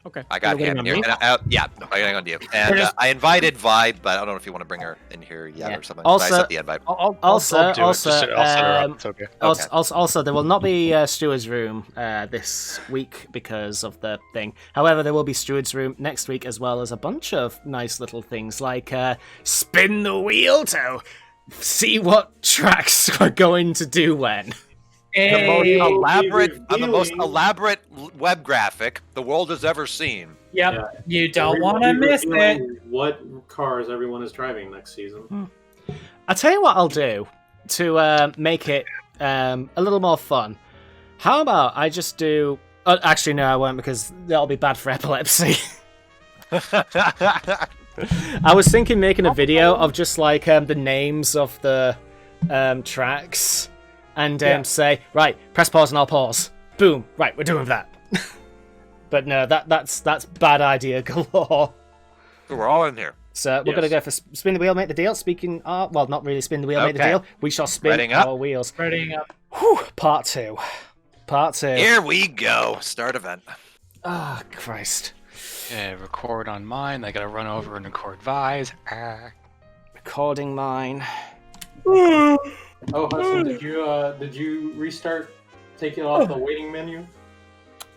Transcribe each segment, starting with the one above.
Okay. I got You're him getting here. on me? And I got on you. And I invited Vi, but I don't know if you want to bring her in here yet or something. But I Also, sent the invite. I'll I'll do it. also, I'll set her up. It's okay. Also, there will not be Steward's Room this week because of the thing. However, there will be Steward's Room next week, as well as a bunch of nice little things like spin the wheel to see what tracks we're going to do when. The most elaborate web graphic the world has ever seen. Yep, Yeah. you don't want to miss it. What cars everyone is driving next season? I'll tell you what I'll do to make it a little more fun. How about I just do... actually, no, I won't, because that'll be bad for epilepsy. I was thinking making a video of just like the names of the tracks and say, right, press pause and I'll pause. Boom, right, we're doing that. But no, that's bad idea galore. We're all in here. So we're going to go for spin the wheel, make the deal. Speaking of, well, not really spin the wheel, make the deal. We shall spin Reading up. our wheels. Readying up. Whew, part two. Here we go. Start event. Oh, Christ. Yeah, record on mine. I gotta run over and record Vi's. Recording mine. Oh, Hudson, did you restart? Take it off the waiting menu.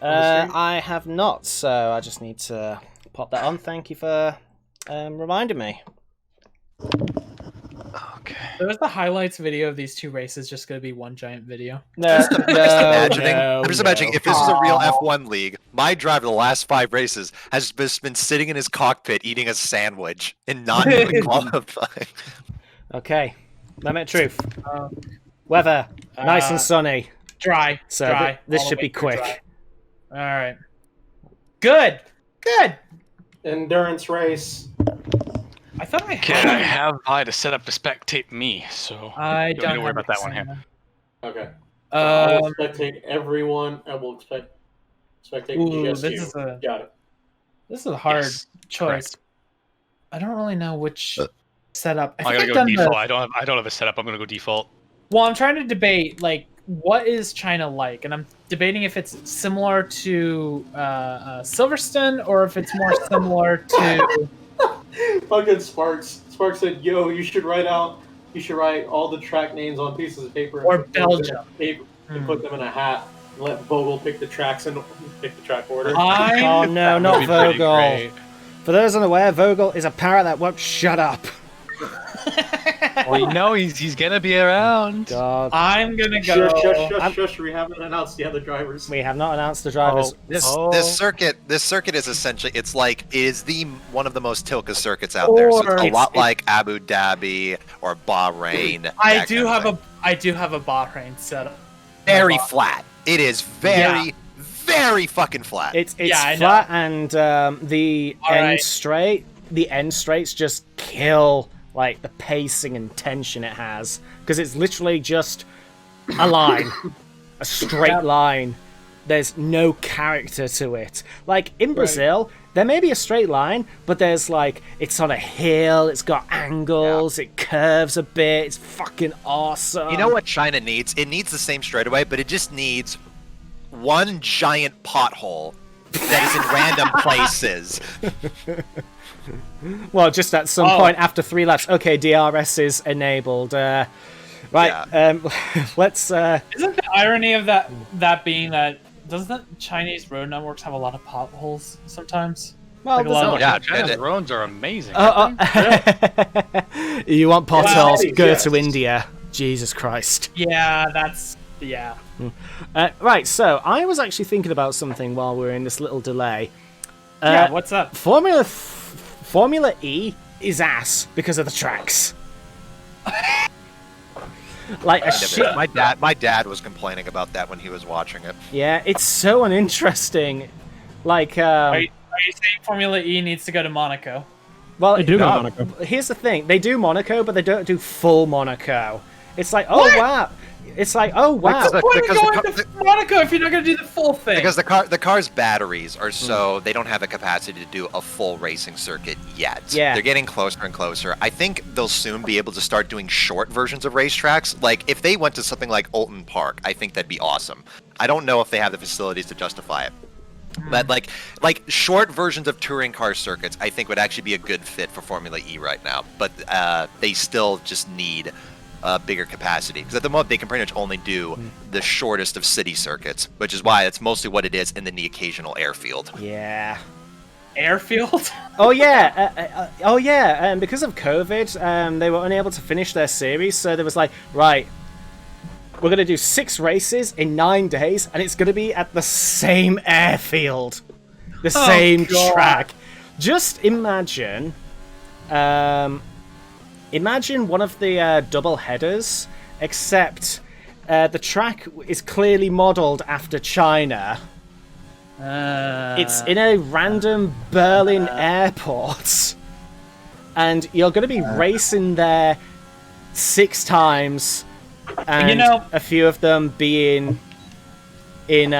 I have not, so I just need to pop that on. Thank you for reminding me. Okay. There's the highlights video of these two races just going to be one giant video. I'm just imagining if this is a real F1 league, my driver the last 5 races has just been sitting in his cockpit eating a sandwich and not even qualifying. Okay, moment of truth. Weather, nice and sunny. Dry. So dry. This All should the be way through quick. dry. All right. Good. Good. Endurance race. I thought I Can I had. have Vi to set up to spectate me? So I you don't need to worry have about that one here. Okay. I will Um, spectate everyone. I will spectate ooh, just this you. is a Got it. this is a hard Yes, choice. correct. I don't really know which setup. I I'm think gonna I've go done default. the. I don't have a setup. I'm gonna go default. Well, I'm trying to debate like what is China like, and I'm debating if it's similar to Silverstone or if it's more similar to. Fucking Sparks. Sparks said, "Yo, you should write all the track names on pieces of paper Or and put them in Belgium. paper and put them in a hat and let Vogel pick the tracks and pick the track order." Oh no, not Vogel. For those unaware, Vogel is a parrot that won't shut up. Well, you know he's gonna be around. God. I'm gonna go. Shush. We haven't announced the other drivers. We have not announced the drivers. This circuit is essentially one of the most Tilka circuits out there. So it's a lot like Abu Dhabi or Bahrain. I do have a Bahrain setup. Very flat. It is very fucking flat. It's I flat, and the All end right. straight. The end straights just kill like the pacing and tension it has, because it's literally just a line, a straight line. There's no character to it. Like in Brazil, there may be a straight line, but there's like it's on a hill. It's got angles. It curves a bit. It's fucking awesome. You know what China needs? It needs the same straightaway, but it just needs one giant pothole that is in random places. Well, just at some point after 3 laps. Okay, DRS is enabled. Right, let's... Isn't the irony of that being that doesn't Chinese road networks have a lot of potholes sometimes? Well, Like China's roads are amazing. You want potholes? Well, Go yes. to India. Jesus Christ. Yeah, Right, so I was actually thinking about something while we were in this little delay. What's up? Formula E is ass because of the tracks. Like a shit. My dad was complaining about that when he was watching it. Yeah, it's so uninteresting. Like, Are you saying Formula E needs to go to Monaco? well, They do go to Monaco. Here's the thing: they do Monaco, but they don't do full Monaco. It's like, oh wow. It's like, oh wow. Because Why are you because going the to Monaco if you're not going to do the full thing? Because the car's batteries are so they don't have the capacity to do a full racing circuit yet. Yeah. They're getting closer and closer. I think they'll soon be able to start doing short versions of racetracks. Like if they went to something like Alton Park, I think that'd be awesome. I don't know if they have the facilities to justify it. That like short versions of touring car circuits, I think would actually be a good fit for Formula E right now. But they still just need a bigger capacity because at the moment they can pretty much only do the shortest of city circuits, which is why that's mostly what it is, and then the occasional airfield. Yeah. Airfield? Oh yeah, and because of COVID, they were unable to finish their series, so there was like, right, we're going to do 6 races in 9 days, and it's going to be at the same airfield. The same track. Just imagine... imagine one of the double headers, except the track is clearly modelled after China. It's in a random Berlin airport. And you're going to be racing there 6 times... And a few of them being in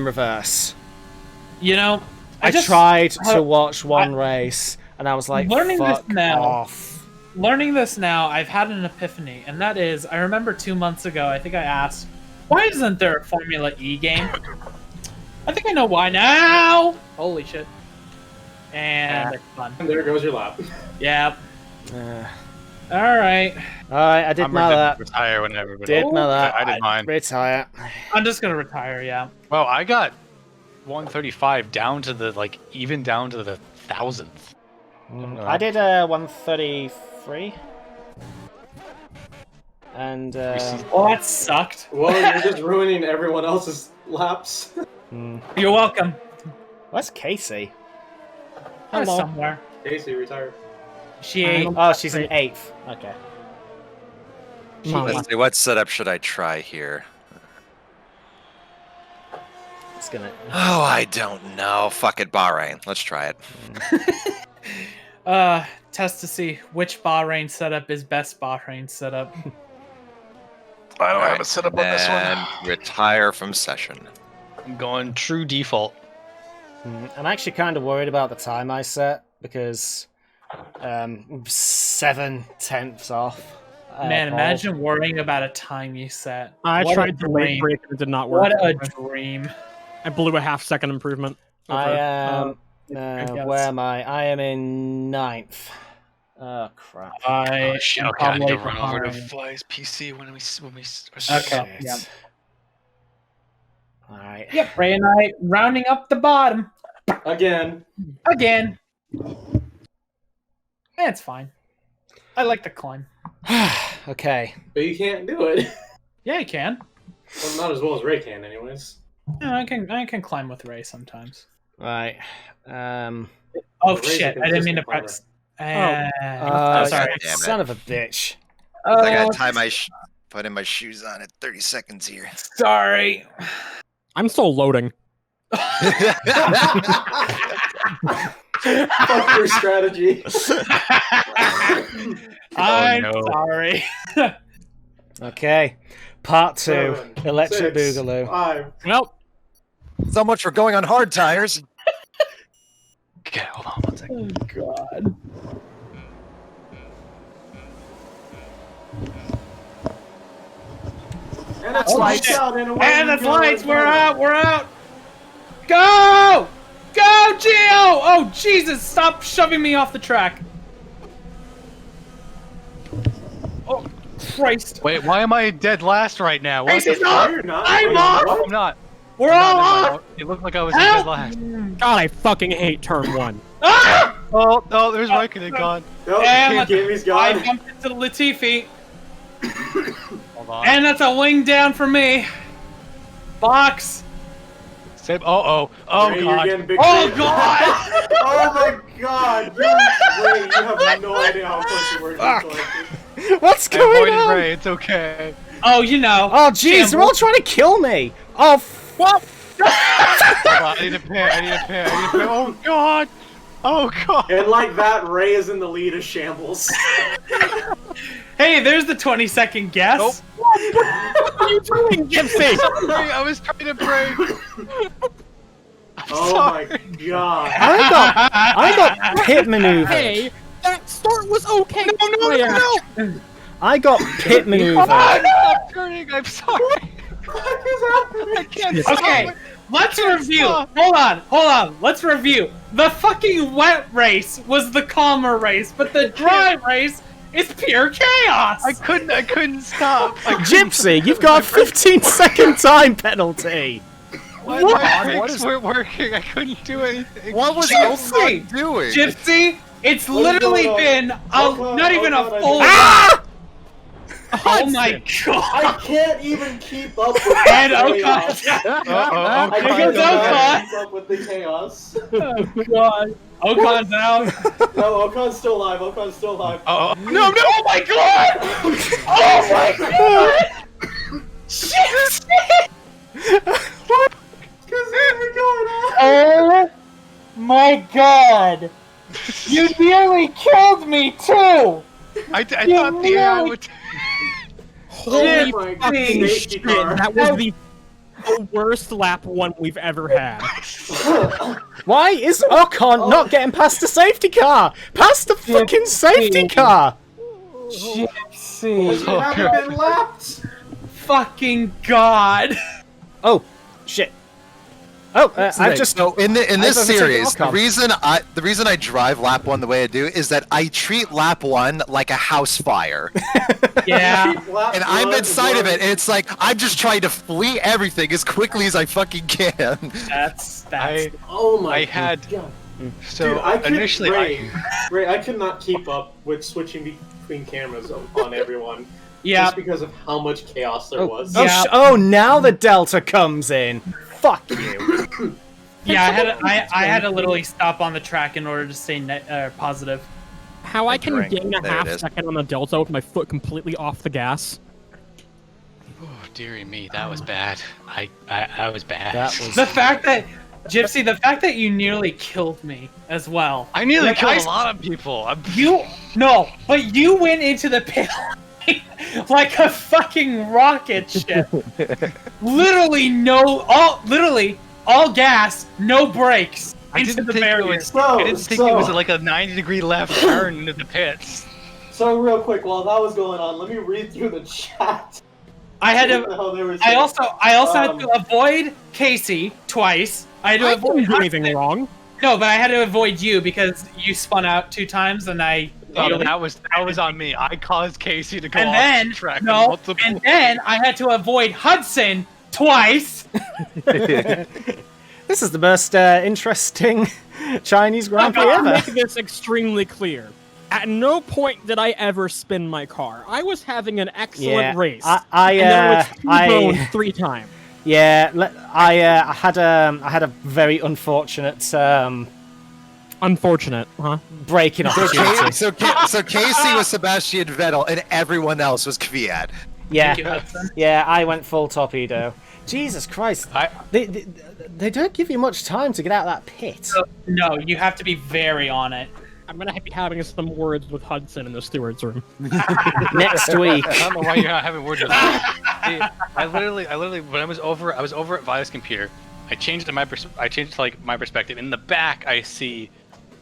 reverse. I tried to watch one race, and I was like, Learning this now, I've had an epiphany, and that is, I remember 2 months ago, I think I asked, why isn't there a Formula E game? I think I know why now! Holy shit. And it's fun. And there goes your lap. Yep. Alright, I did know that. Retire when everybody. Did know that. I did mine. Retire. I'm just gonna retire, yeah. Well, I got 135 down to the even down to the thousandth. I did 133. And well, that sucked. Well, you're just ruining everyone else's laps. You're welcome. Where's Casey? Hello. Somewhere. Casey retired. She ate. Oh, she's in 8th. Okay. Let's see, what setup should I try here? It's gonna. Oh, I don't know. Fuck it, Bahrain. Let's try it. Test to see which Bahrain setup is best Bahrain setup. I don't have a setup on this one. And retire from session. I'm going true default. I'm actually kind of worried about the time I set because 7/10 off. Man, imagine worrying about a time you set. I tried the late break and it did not work. What a dream. I blew a half-second improvement. I am... where am I? I am in 9th. Oh, crap. I shit, okay, I need to run over to Fly's PC when we Okay, yeah. Alright. Yep, Ray and I rounding up the bottom. Again. It's fine. I like to climb. Okay. But you can't do it. Yeah, you can. Well, not as well as Ray can, anyways. Yeah, I can climb with Ray sometimes. Right. Oh Ray's shit! I didn't mean to press. sorry. Damn it. Son of a bitch. I gotta tie my put in my shoes on at 30 seconds here. Sorry. I'm still loading. Fuck your strategy. I'm sorry. Okay. Part 2. 7, Electric 6, Boogaloo. 5. Well, So much for going on hard tires. Okay, hold on 1 second. Oh god. And it's lights out and away. And the lights, we're out, Go! Go, Gio! Oh, Jesus, stop shoving me off the track. Oh, Christ. Wait, why am I dead last right now? What Casey's the off! You're not. I'm Wait, off! what? I'm not. We're I'm all not, off! It looked like I was in dead last. God, I fucking hate turn 1. Ah! Oh, there's Raikkonen gone. Nope, And Jamie's I gone. bumped into Latifi. Hold on. And that's a wing down for me. Box. Ray, Ray, God. you're getting big Oh, time. God! Oh my god! Ray, you have no idea how close you were to the What's I going avoided on? Ray, it's okay. Oh, you know. Oh, jeez, they're all trying to kill me. Oh, What? Hold on, I need a pair. Oh, God. Oh, God. And like that, Ray is in the lead of Shambles. Hey, there's the 20-second guess. Nope. What are you doing, Gypsy? Sorry, I was trying to brake. Oh my god. I got pit maneuvered. Hey, that start was okay. No. I got pit maneuvered. Stop turning, I'm sorry. What is happening? I Okay, let's review. Hold on. Let's review. The fucking wet race was the calmer race, but the dry race is pure chaos. I couldn't stop. Gypsy, you've got a 15-second time penalty. My brakes weren't working. I couldn't do anything. What was Gypsy! Ocon doing? Gypsy, it's What is literally going been on? not even a Ocon, full. Ah! Oh my god! I can't even keep up with And the chaos. Ocon. Uh-oh, I Here can't goes Ocon. keep up with the chaos. Oh god. Ocon's out. No, Ocon's still alive. Ocon's still alive. Oh, No! Oh my god! Oh my god! Shit! Oh my god! You nearly killed me too! I thought the AI would. Holy my fucking safety shit! car. That was the worst lap 1 we've ever had. Why is Ocon not getting past the safety car? Past the fucking safety car! Gypsy. You haven't been lapped. Fucking god! Oh, shit. Oh, I've just... So in this overtaken series, the Ocon. reason I drive lap 1 the way I do is that I treat lap 1 like a house fire, Yeah. Lap and I'm one, inside of one. it, and it's like I'm just trying to flee everything as quickly as I fucking can. That's Oh my I had- god. So Dude, I could, initially, Ray, I could not keep up with switching between cameras on everyone. yeah. Just because of how much chaos there was. Oh, Yeah. oh, now the Delta comes in. Fuck you. Yeah, I had to literally stop on the track in order to stay positive. How I can Drink. gain a There it half is. second on the Delta with my foot completely off the gas. oh dearie me, that was bad. I was bad. That was... The fact that Gypsy, the fact that you nearly killed me as well. I nearly Like, killed I- a lot of people. But you went into the pit like a fucking rocket ship. Literally all gas, no brakes I into didn't the think barrier. it was. I didn't think it So- was like a 90-degree left turn into the pits. So real quick, while that was going on, let me read through the chat. I had What the to. hell they were I saying. also had to avoid Casey twice. I had to I avoid didn't do anything Hudson. wrong. No, but I had to avoid you because you spun out 2 times, and I. That was on me. I caused Casey to go And off then the track. no, multiple and then I had to avoid Hudson twice. This is the most interesting Chinese Grand Prix I'll ever. make this extremely clear. At no point did I ever spin my car. I was having an excellent Yeah, race. I and then I was T-boned I 3 times. yeah, I had a very unfortunate Unfortunate, huh? braking opportunity. So Casey was Sebastian Vettel, and everyone else was Kvyat. Yeah, Thank you, Hudson. yeah, I went full torpedo. Jesus Christ, they don't give you much time to get out of that pit. No, you have to be very on it. I'm gonna be having some words with Hudson in the steward's room. Next week. I don't know why you're not having words with me. I literally, when I was over at Vi's computer. I changed it to my perspective. In the back, I see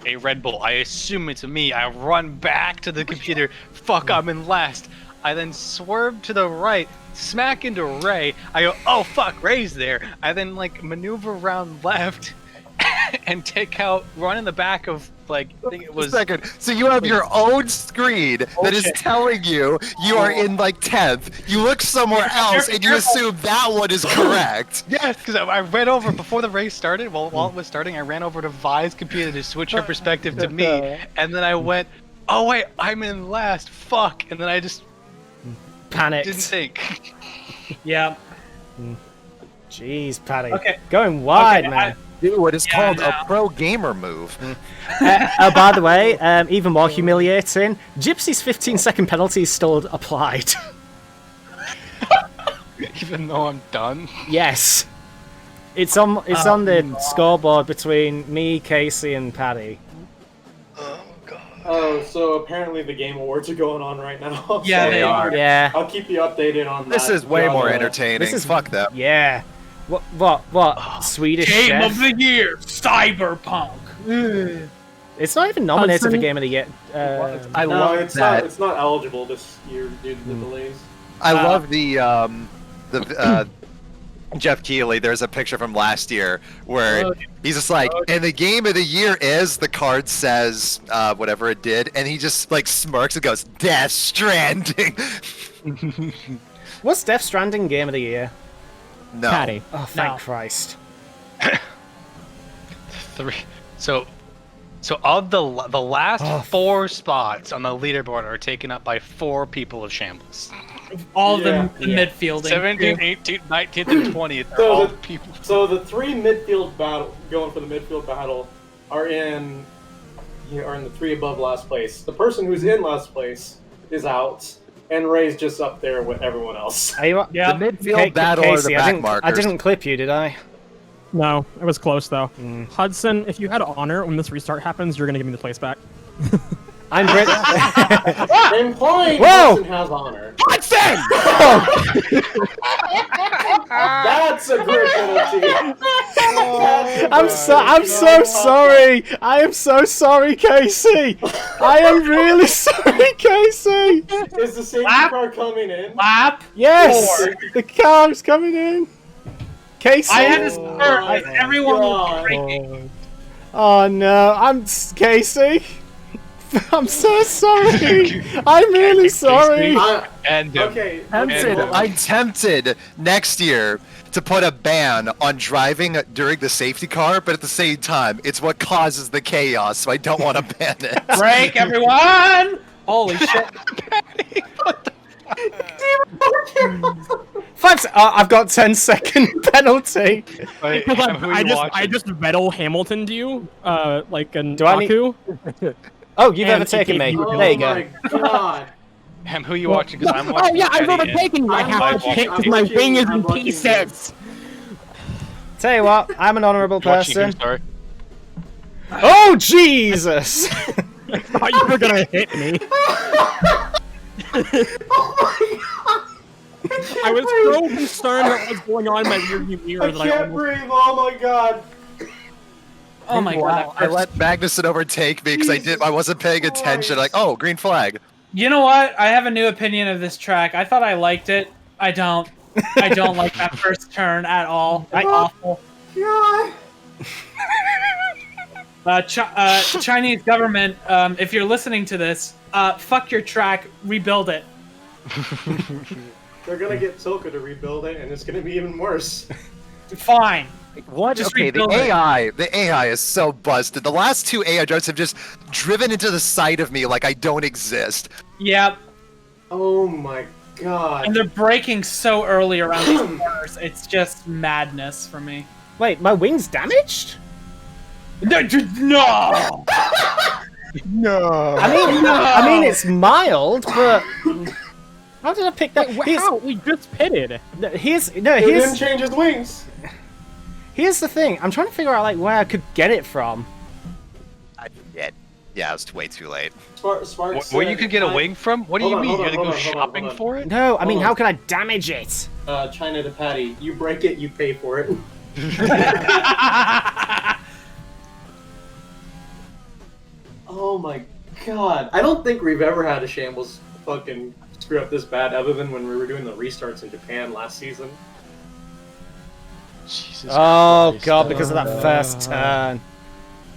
a Red Bull. I assume it's me. I run back to the computer. Fuck, I'm in last. I then swerve to the right, smack into Ray. I go, oh fuck, Ray's there. I then maneuver around left and run in the back of I think it was. A second. So you have your own screen that is shit. telling you are in 10th. You look somewhere else and you assume that one is correct. Yes, because I ran over before the race started. While it was starting, I ran over to Vi's computer to switch her perspective to me, and then I went, "Oh wait, I'm in last. Fuck!" And then I just Panicked. didn't think. Yeah. Jeez, Paty. Okay. Going wide, Okay, man. Dude, it's Yeah, called I know. a pro gamer move. Oh, by the way, even more humiliating, Gypsy's 15-second penalty is still applied. Even though I'm done. Yes. It's on the scoreboard between me, Casey, and Paty. Oh, so apparently the Game Awards are going on right now. Yeah, So they are. Yeah. I'll keep you updated on that. This is way more drama. entertaining. This is- Fuck them. Yeah. What? Swedish Game chef? of the year, Cyberpunk. It's not even nominated for Hudson? Game of the Year. I No, love it's that. not. It's not eligible this year due to the delays. I love the Jeff Keighley, there's a picture from last year where he's just like, and the game of the year is, the card says whatever it did, and he just like smirks and goes, Death Stranding. Was Death Stranding game of the year? No. Paty. Oh, thank No. Christ. 3. So of the last 4 spots on the leaderboard are taken up by 4 people of Shambles. All of them Yeah. midfielding. 17th, 18th, 19th, and 20th are So all the- people. So the 3 midfield battle going for the midfield battle are in the 3 above last place. The person who's in last place is out, and Ray's just up there with everyone else. Are you, Yeah. The midfield battle are the Casey, back markers. I didn't clip you, did I? No, it was close though. Hudson, if you had honor when this restart happens, you're gonna give me the place back. I'm Brit. Implying Whoa! Hudson has honor. Hudson! That's a great penalty. I'm so sorry. I am so sorry, Casey. I am really sorry, Casey. Is the safety Lap. car coming in? Lap. Yes, 4. the car's coming in. Casey. I had to start. my Everyone was God. breaking. Oh no, Casey. I'm so sorry. I'm really sorry. And Okay. I'm tempted next year to put a ban on driving during the safety car, but at the same time, it's what causes the chaos, so I don't want to ban it. Break, everyone! Holy shit. I've got 10-second penalty. Wait, Because who are you I watching? just Vettel Hamiltoned you, like an Do I need- Baku. Oh, you've And overtaken me. you- Oh There you my go. God. Ham, who are you watching? Because I'm watching. Oh yeah, I've Paty overtaken you. I I'm have to watching- hit I'm because my watching- wing is I'm in watching pieces. Tell you what, I'm an honourable and watching who, person. sorry? Oh Jesus! I thought you were gonna hit me. I was so concerned at what's going on in my rearview mirror I that I can't almost. breathe. Oh my God. Oh my god. I let Magnuson overtake me because I wasn't paying Jesus attention. Christ. Like, oh, green flag. You know what? I have a new opinion of this track. I thought I liked it. I don't. I don't like that first turn at all. Awful. God. Chinese government, if you're listening to this, fuck your track, rebuild it. They're gonna get Toka to rebuild it, and it's gonna be even worse. Fine. What? Just Okay, the rebuild it. AI is so busted. The last 2 AI drivers have just driven into the side of me like I don't exist. Yep. Oh my God. And they're braking so early around these corners. It's just madness for me. Wait, my wing's damaged? No! No. I mean, it's mild, but how did I pick that? Wow, we just pitted. He didn't change his wings. Here's the thing. I'm trying to figure out like where I could get it from. Yeah, it's way too late. Sparks Where you could get a wing from? What do you Hold on, mean? hold You're on, gonna go hold on, shopping hold on. for it? No, I mean, Hold how on. can I damage it? China to Paty. You break it, you pay for it. Oh my God. I don't think we've ever had a Shambles fucking screw up this bad other than when we were doing the restarts in Japan last season. Jesus Oh Christ. God, because of that first turn.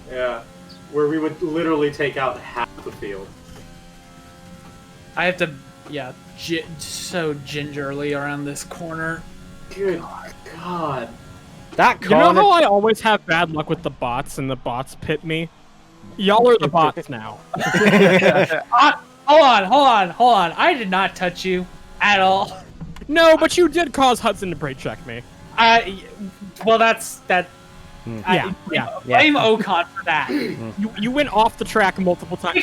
Yeah. Where we would literally take out half the field. I have to, so gingerly around this corner. Good God. That You know corner. how I always have bad luck with the bots and the bots pit me? Y'all are the bots now. Hold on. I did not touch you at all. No, but you did cause Hudson to brake check me. Well, that's that. Yeah. Blame Ocon for that. You went off the track multiple times.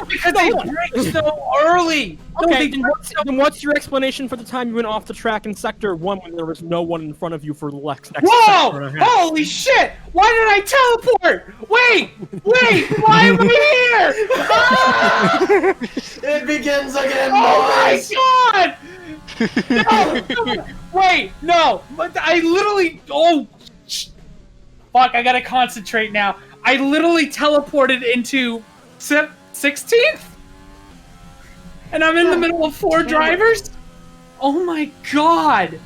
Because they break so early. Okay, then what's your explanation for the time you went off the track in Sector 1 when there was no one in front of you for the next sector Whoa! and a half? Holy shit! Why did I teleport? Wait! Why am I here? Ah! It begins again, Oh boys! my god! No! Wait, no! But I literally. Fuck, I gotta concentrate now. I literally teleported into 16th? And I'm in the middle of 4 drivers? Oh my god!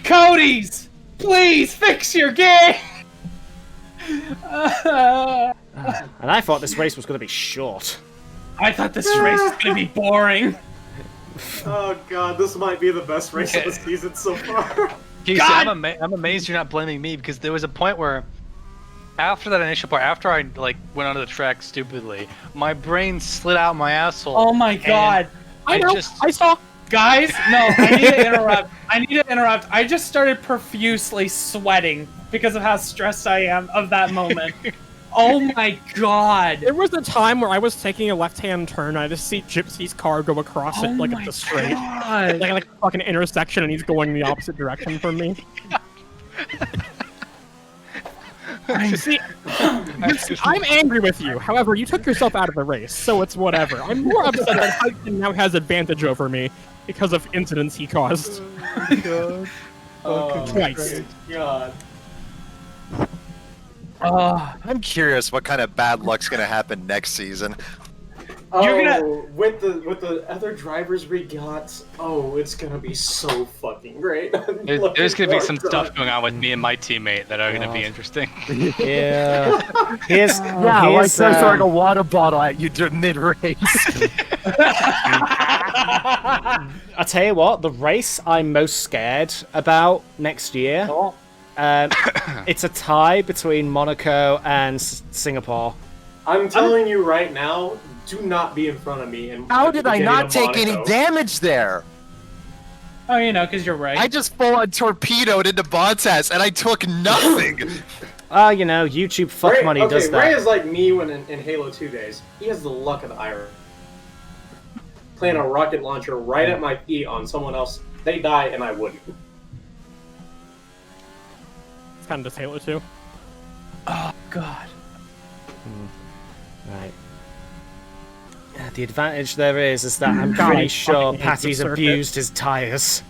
Cody's! Please fix your game! And I thought this race was going to be short. I thought this race was gonna be boring. Oh god, this might be the best race of the season so far. Casey, I'm amazed you're not blaming me because there was a point where, after that initial part, after I like went onto the track stupidly, my brain slid out my asshole. Oh my god! I saw. Guys, no, I need to interrupt. I just started profusely sweating because of how stressed I am of that moment. Oh my god! There was a time where I was taking a left-hand turn, and I just see Gypsy's car go across it like it's a straight, like a fucking intersection, and he's going the opposite direction from me. I'm angry with you. However, you took yourself out of the race, so it's whatever. I'm more upset that Hudson now has advantage over me because of incidents he caused. Twice. God. I'm curious what kind of bad luck's gonna happen next season. Oh, with the other drivers we got, it's gonna be so fucking great. There's gonna be some stuff going on with me and my teammate that are gonna be interesting. Yeah. Here's throwing a water bottle at you during mid-race. I tell you what, the race I'm most scared about next year, it's a tie between Monaco and Singapore. I'm telling you right now, do not be in front of me. How did I not take any damage there? Oh, you know, because you're right. I just full-on torpedoed into Bottas, and I took nothing. You know, YouTube fuck money does that. Ray is like me when in Halo 2 days. He has the luck of the iron. Playing a rocket launcher right at my feet on someone else. They die, and I wouldn't. It's kind of just Halo 2. Oh, God. Right. The advantage there is that I'm pretty sure Paty's abused his tires.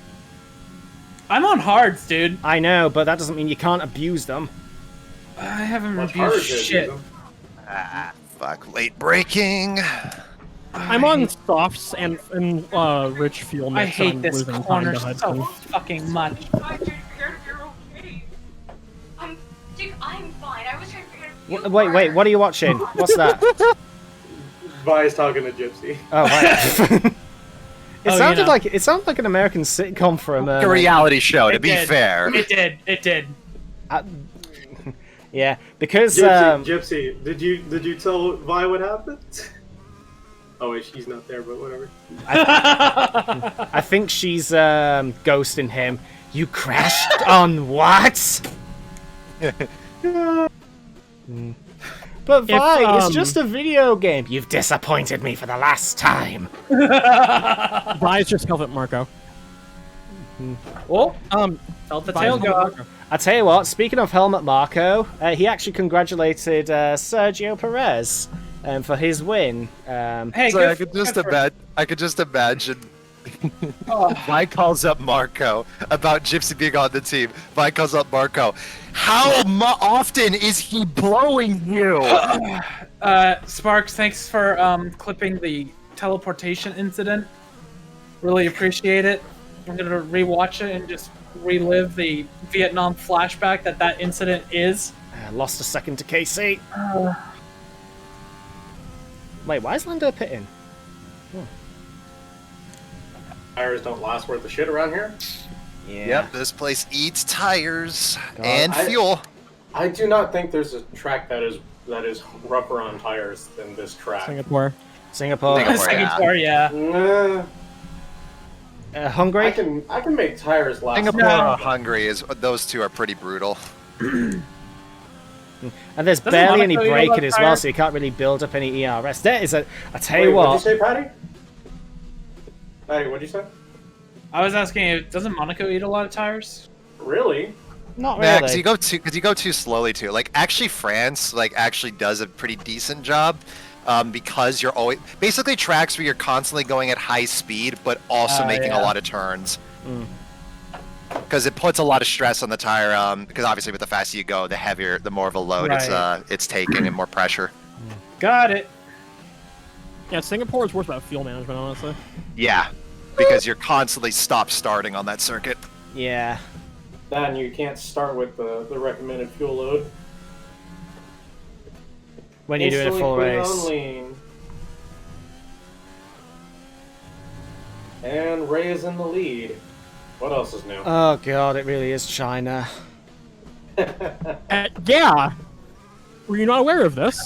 I'm on hards, dude. I know, but that doesn't mean you can't abuse them. I haven't Much harder abused to shit. abuse them. Fuck, late braking. I'm on softs and rich fuel mix. I hate I'm this losing time corner to so Hudson. fucking much. You're okay. I'm fine. I was trying to figure out. Wait, what are you watching? What's that? Vi's talking to Gypsy. Oh, right. It sounded know. like an American sitcom for a moment. A reality show, to It be did. fair. It did. Yeah, because Gypsy, did you tell Vi what happened? Oh wait, she's not there, but whatever. I think she's ghosting him. You crashed on what? But Vi, it's just a video game. You've disappointed me for the last time. Vi's just Helvet Marco. Oh, felt the tail go out. I tell you what, speaking of Helmut Marko, he actually congratulated Sergio Perez for his win. Hey, So good I could just imagine. Vi calls up Marco about Gypsy being on the team. Vi calls up Marco. How often is he blowing you? Sparks, thanks for clipping the teleportation incident. Really appreciate it. I'm gonna rewatch it and just relive the Vietnam flashback that incident is. Lost a second to KC. Wait, why is Lando pitting? Tires don't last worth of shit around here. Yeah. Yep, this place eats tires God. and fuel. I do not think there's a track that is rougher on tires than this track. Singapore. Singapore. Singapore, yeah. Nah, Hungary? I can make tires last. Singapore No. or Hungary those two are pretty brutal. And there's Doesn't barely any Monaco eat a lot braking of as well, tires? so you can't really build up any ERS. There is I tell Wait, you what'd you what. say, Patty? Patty, what'd you say? I was asking you, doesn't Monaco eat a lot of tires? Really? Not Nah, really. because you go too slowly too. Like actually, France actually does a pretty decent job, because you're always basically tracks where you're constantly going at high speed, but also making a lot of turns. Because it puts a lot of stress on the tire. Because obviously, with the faster you go, the more of a load it's taking and more pressure. Got it. Yeah, Singapore is worse about fuel management, honestly. Yeah, because you're constantly stop-starting on that circuit. Yeah. That and you can't start with the recommended fuel load. When you're doing a full Instantly put it race. on lean. And Ray is in the lead. What else is new? Oh god, it really is China. Yeah. Were you not aware of this?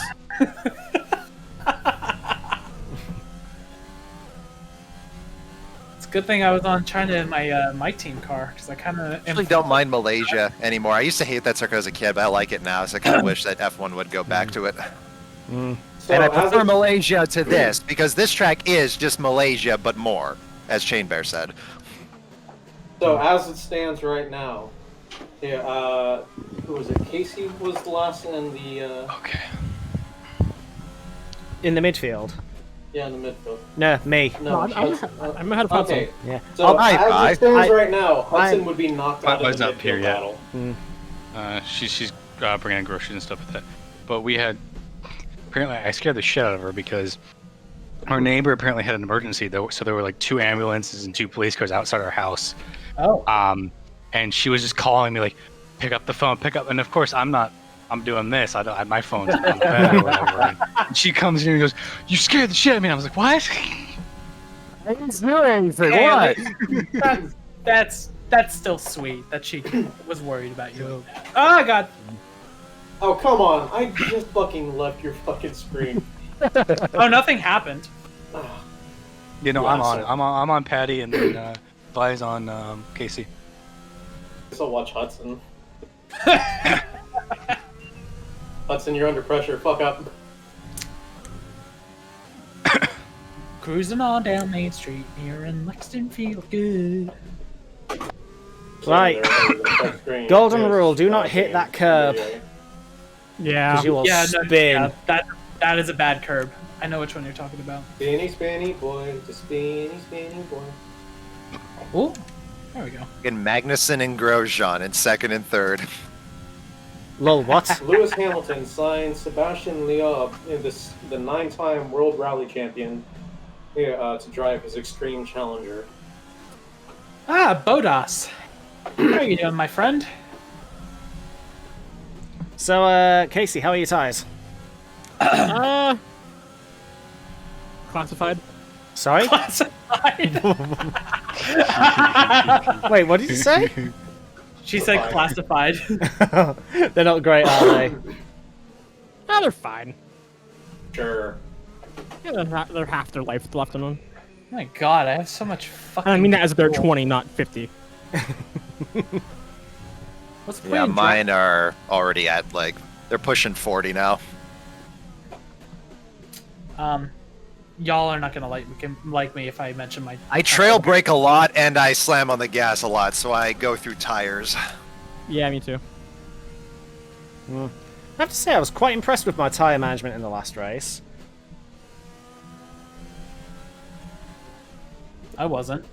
It's a good thing I was on China in my team car because I kind of I actually don't mind Malaysia anymore. I used to hate that circuit as a kid, but I like it now, so I kind of wish that F1 would go back to it. So And I as prefer it- Malaysia to this, because this track is just Malaysia, but more, as Chain Bear said. So as it stands right now, yeah, who was it? Casey was the last in the Okay. In the midfield. in the midfield. No, me. No, I'm ahead of Hudson. okay. Yeah. So Hi, as bye. it stands I- right now, Hudson I- would be knocked out Bye's of the not here midfield yet. battle. She's bringing in groceries and stuff like that. But we had apparently I scared the shit out of her because our neighbor apparently had an emergency though, so there were like 2 ambulances and 2 police cars outside our house. Oh. And she was just calling me like, pick up the phone, pick up. And of course I'm doing this. My phone's on the bed or whatever. And she comes in and goes, "You scared the shit out of me." And I was like, "What?" I didn't do anything. Hey, What? that's still sweet that she was worried about you. Oh god. Oh come on! I just fucking left your fucking screen. Oh, nothing happened. You know, You I'm on it. asshole. I'm on Paty and then Bye's on Casey. So watch Hudson. Hudson, you're under pressure. Fuck up. Cruising on down Main Street here in Lexington, feel good. Right. Golden rule, do not hit that curb. Yeah. Because you will Yeah, no, spin. yeah, that is a bad curb. I know which one you're talking about. Spinny, spinny boy, the spinny, spinny boy. Oh, there we go. And Magnussen and Grosjean in second and third. Lol, what? Lewis Hamilton signed Sebastian Loeb in the 9-time World Rally Champion to drive his Extreme Challenger. Ah, Bodas. How are you doing, my friend? So, Casey, how are your tires? Classified. Sorry? Classified. Wait, what did you say? She said classified. They're not great, are they? Oh, they're fine. Sure. Yeah, they're half their life left in them. Oh my god, I have so much fucking. I mean that as they're fuel. 20, not 50. Let's play Yeah, and mine are already at, like, they're pushing 40 now. Y'all are not gonna like me if I mention my. I trail brake a lot and I slam on the gas a lot, so I go through tires. Yeah, me too. I have to say, I was quite impressed with my tyre management in the last race. I wasn't.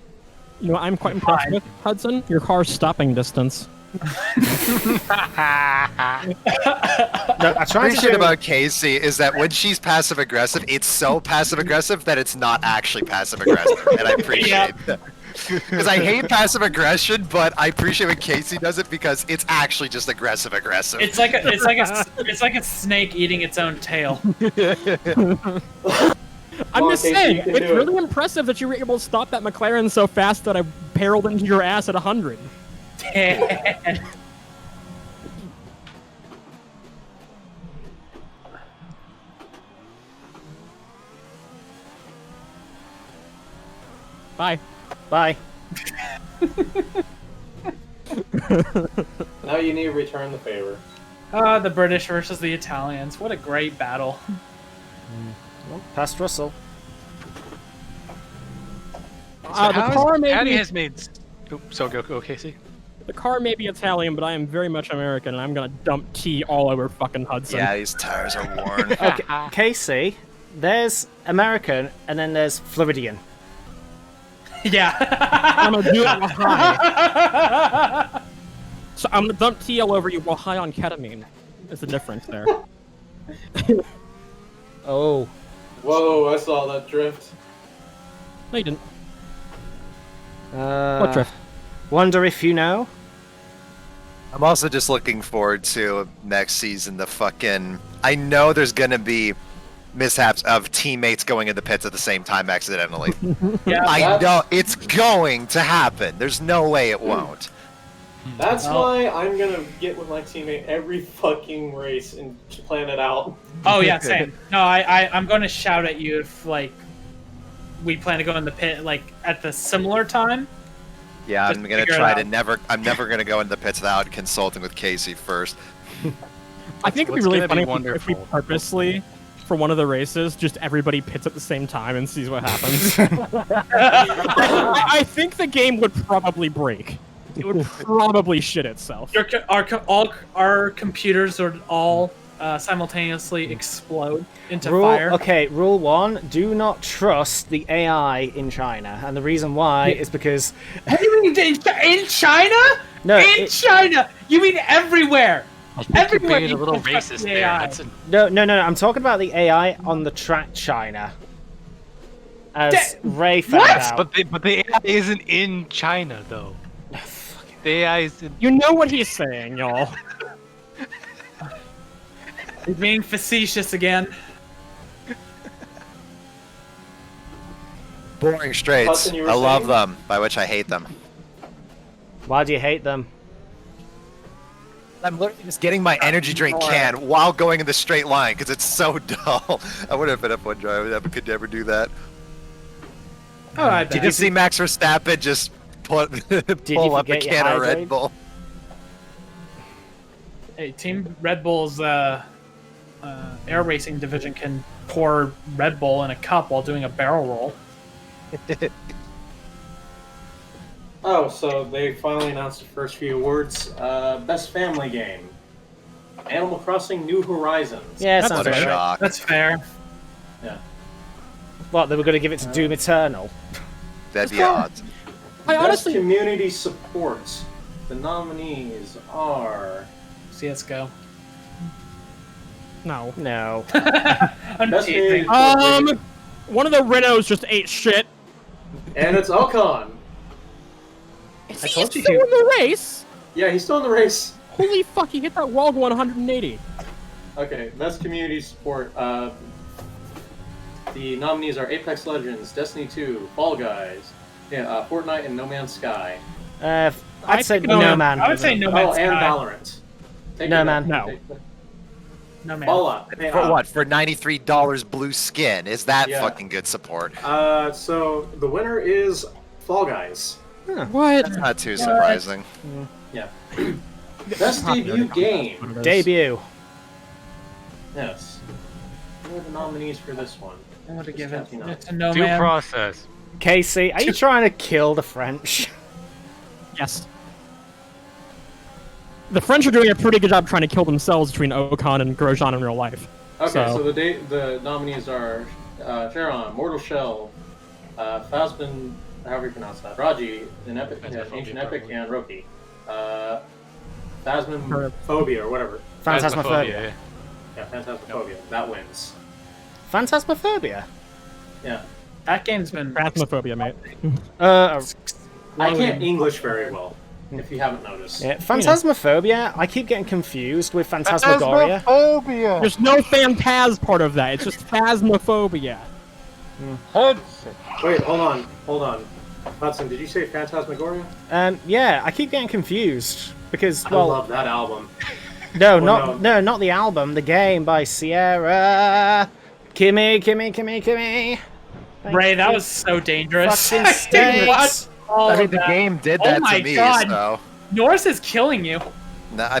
You know what I'm quite impressed with, Hudson? Your car's stopping distance. No, I tried to Appreciate do... about Casey is that when she's passive aggressive, it's so passive aggressive that it's not actually passive aggressive, and I appreciate that. Because I hate passive aggression, but I appreciate when Casey does it because it's actually just aggressive. It's like a snake eating its own tail. I'm on, just Casey, saying, you can it's do it. really impressive that you were able to stop that McLaren so fast that I barreled into your ass at 100. Bye. Bye. Now you need to return the favor. The British versus the Italians. What a great battle. Well, past Russell. So the how car is, may Paty be- has made. So go Casey. The car may be Italian, but I am very much American, and I'm gonna dump tea all over fucking Hudson. Yeah, these tires are worn. Okay, Casey, there's American, and then there's Floridian. Yeah. I'm gonna do it while high. So I'm gonna dump tea all over you while high on ketamine. There's the difference there. Oh. Whoa, I saw that drift. No, you didn't. What What drift? Wonder if you know? I'm also just looking forward to next season. I know there's gonna be mishaps of teammates going in the pits at the same time accidentally. Yeah, I know it's going to happen. There's no way it won't. That's why I'm gonna get with my teammate every fucking race and plan it out. Oh yeah, same. No, I'm going to shout at you if like we plan to go in the pit like at the similar time. Yeah, Just I'm gonna figure it try out. to never. I'm never gonna go into the pits without consulting with Casey first. I think it'd be What's really gonna funny be if we wonderful. purposely, for one of the races, just everybody pits at the same time and sees what happens. I think the game would probably break. It would probably shit itself. Our computers would all simultaneously explode into Rule, fire. okay, rule 1, do not trust the AI in China. And the reason why is because... What do you mean in China? No, in China. You mean everywhere? I think you're Everywhere being a you little can trust racist the there. AI. Hudson. No, I'm talking about the AI on the track China. As Ray found out. But the AI isn't in China though. The AI is in. You know what he's saying, y'all. He's being facetious again. Boring straights. Hudson, you were I love saying? them, by which I hate them. Why do you hate them? I'm literally just getting my energy drink can while going in the straight line because it's so dull. I would have been up one drive. I could never do that. Oh, I Did you bet. see Max Verstappen just pull up a forget your can of hydrate? Red Bull? Hey, Team Red Bull's air racing division can pour Red Bull in a cup while doing a barrel roll. Oh, so they finally announced the first few awards. Best Family Game. Animal Crossing New Horizons. Yeah, it That's sounds What a right. shock. That's fair. Yeah. What, they were going to give it to Doom Eternal? That'd be odd. I Best honestly, Community Support. The nominees are... CS:GO. no. No. I'm Best teasing. Community Support. One of the Rhinos just ate shit. And it's Ocon. Is I he told you still he- in the race? Yeah, he's still in the race. Holy fuck, he hit that wall going 180. Okay, Best Community Support. The nominees are Apex Legends, Destiny 2, Fall Guys, Fortnite, and No Man's Sky. I'd say think No Man. I would say No Man's Oh, and Sky. Valorant. Take No it Man. back. No. No man. Fallout. For what? For $93 blue skin? Is that Yeah. fucking good support? So the winner is Fall Guys. What? That's not too surprising. Yeah. Best debut game. Debut. Yes. Who are the nominees for this one? I want to give it 29. to No Due Man. process. Casey, are you trying to kill the French? Yes. The French are doing a pretty good job trying to kill themselves between Ocon and Grosjean in real life. Okay, So- so the nominees are Charon, Mortal Shell, Phasmin, however you pronounce that, Raji, an Epic, Phasmophobia, Ancient Epic, probably. and Roki. Phasmophobia or whatever. Phantasmophobia. Yeah, Phantasmophobia. That wins. Phantasmophobia? Yeah. That game's been. Phasmophobia, mate. I can't English very well, if you haven't noticed. Yeah, Phantasmophobia, I keep getting confused with Phantasmagoria. There's no phantaz part of that. It's just phasmophobia. Wait, hold on. Hudson, did you say Phantasmagoria? Yeah, I keep getting confused because, I well, love that album. no, well, not the album, the game by Sierra. Kimmy. Thank Ray, that you. was so dangerous. Fucking I steaks. watched all I mean, of the that. game did Oh that my to me, God. so. Norris is killing you. No,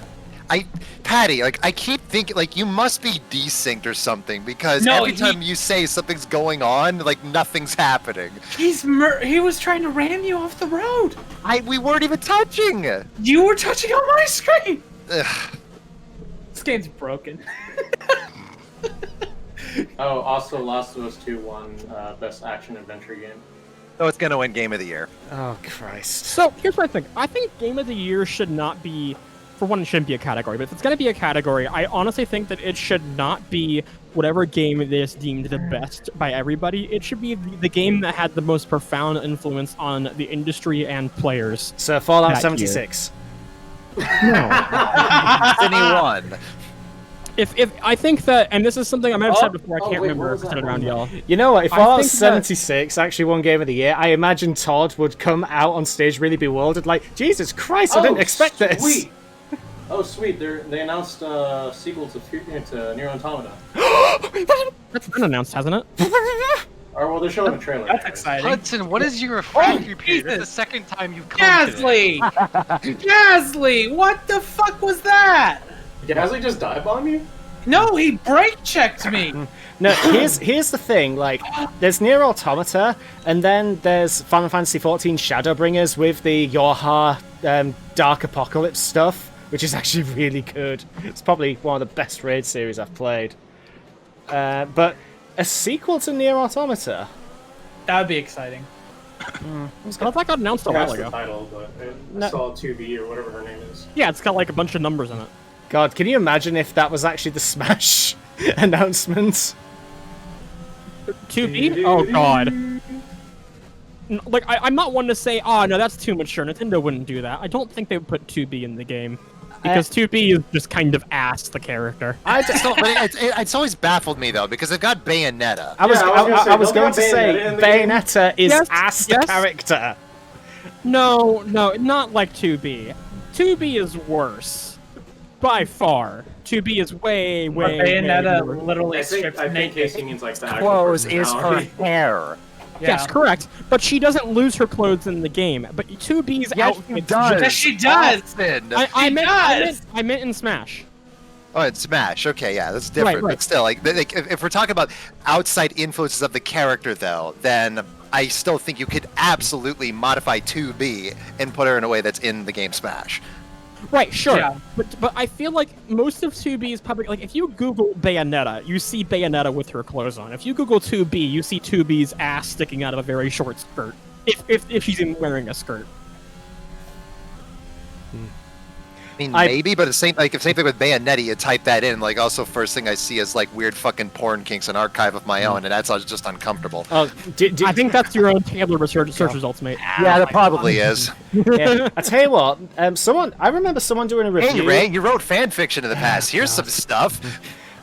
Patty, like, I keep thinking, like, you must be desynced or something, because No, every time you say something's going on, like, nothing's happening. He was trying to ram you off the road. We weren't even touching! You were touching on my screen. Ugh. This game's broken. Oh, also Last of Us 2 won Best Action Adventure Game. So it's gonna win Game of the Year. Oh, Christ. So here's what I think. I think Game of the Year should not be, for one, it shouldn't be a category. But if it's going to be a category, I honestly think that it should not be whatever game is deemed the best by everybody. It should be the game that had the most profound influence on the industry and players. So, Fallout That 76. Destiny 1. If I think that, and this is something I might have said before, I Oh, can't wait, remember what if was I said it that? around y'all. You know what? If I Fallout think that- 76 actually won Game of the Year, I imagine Todd would come out on stage really bewildered, like, Jesus Christ, I didn't expect this. Sweet. Oh, sweet! They announced a sequel to Nier Automata. That's been announced, hasn't it? Or well, they're showing a trailer. That's anyways. exciting. Hudson, what is your refractory period? This is the Jesus. second time you've come today. Gasly! Gasly! What the fuck was that? Gasly just dive bomb you? No, he brake checked me. No, here's the thing. Like, there's Nier Automata, and then there's Final Fantasy XIV Shadowbringers with the Yorha Dark Apocalypse stuff, which is actually really good. It's probably one of the best raid series I've played. But a sequel to Nier Automata? That would be exciting. I thought that got announced a while That's the ago. title, but I No. saw 2B or whatever her name is. Yeah, it's got like a bunch of numbers in it. God, can you imagine if that was actually the Smash announcement? 2B? Oh god. Like, I'm not one to say, oh no, that's too mature. Nintendo wouldn't do that. I don't think they would put 2B in the game. Because 2B is just kind of ass the character. Still, but it's always baffled me though because they've got Bayonetta. I was, Yeah, I was gonna say, I was don't going they to have say, Bayonetta in the game? Bayonetta is Yes, ass the yes. character. No, not like 2B. 2B is worse. By far. 2B is way, But way, Bayonetta way worse. literally I think strips Casey naked. means like the actual Clothes is her personality. hair. Yes, correct. But she doesn't lose her clothes in the game. But 2B's Yes, she outfit does. Yes, she does. Austin. I meant in Smash. Oh, it's Smash. Okay, yeah, that's different. Right. But still, like, if we're talking about outside influences of the character, though, then I still think you could absolutely modify 2B and put her in a way that's in the game Smash. Right, sure. Yeah. But I feel like most of 2B's public, like if you Google Bayonetta, you see Bayonetta with her clothes on. If you Google 2B, you see 2B's ass sticking out of a very short skirt. If she's even wearing a skirt. I mean, I- maybe, but the same thing with Bayonetta, you type that in, like, also first thing I see is, like, weird fucking porn kinks, an archive of my own, and that's all just uncomfortable. Oh, I think that's your own tailored search results, mate. Yeah, that probably is. yeah. I tell you what, I remember someone doing a review. Hey, Ray, you wrote fan fiction in the past. Here's some stuff.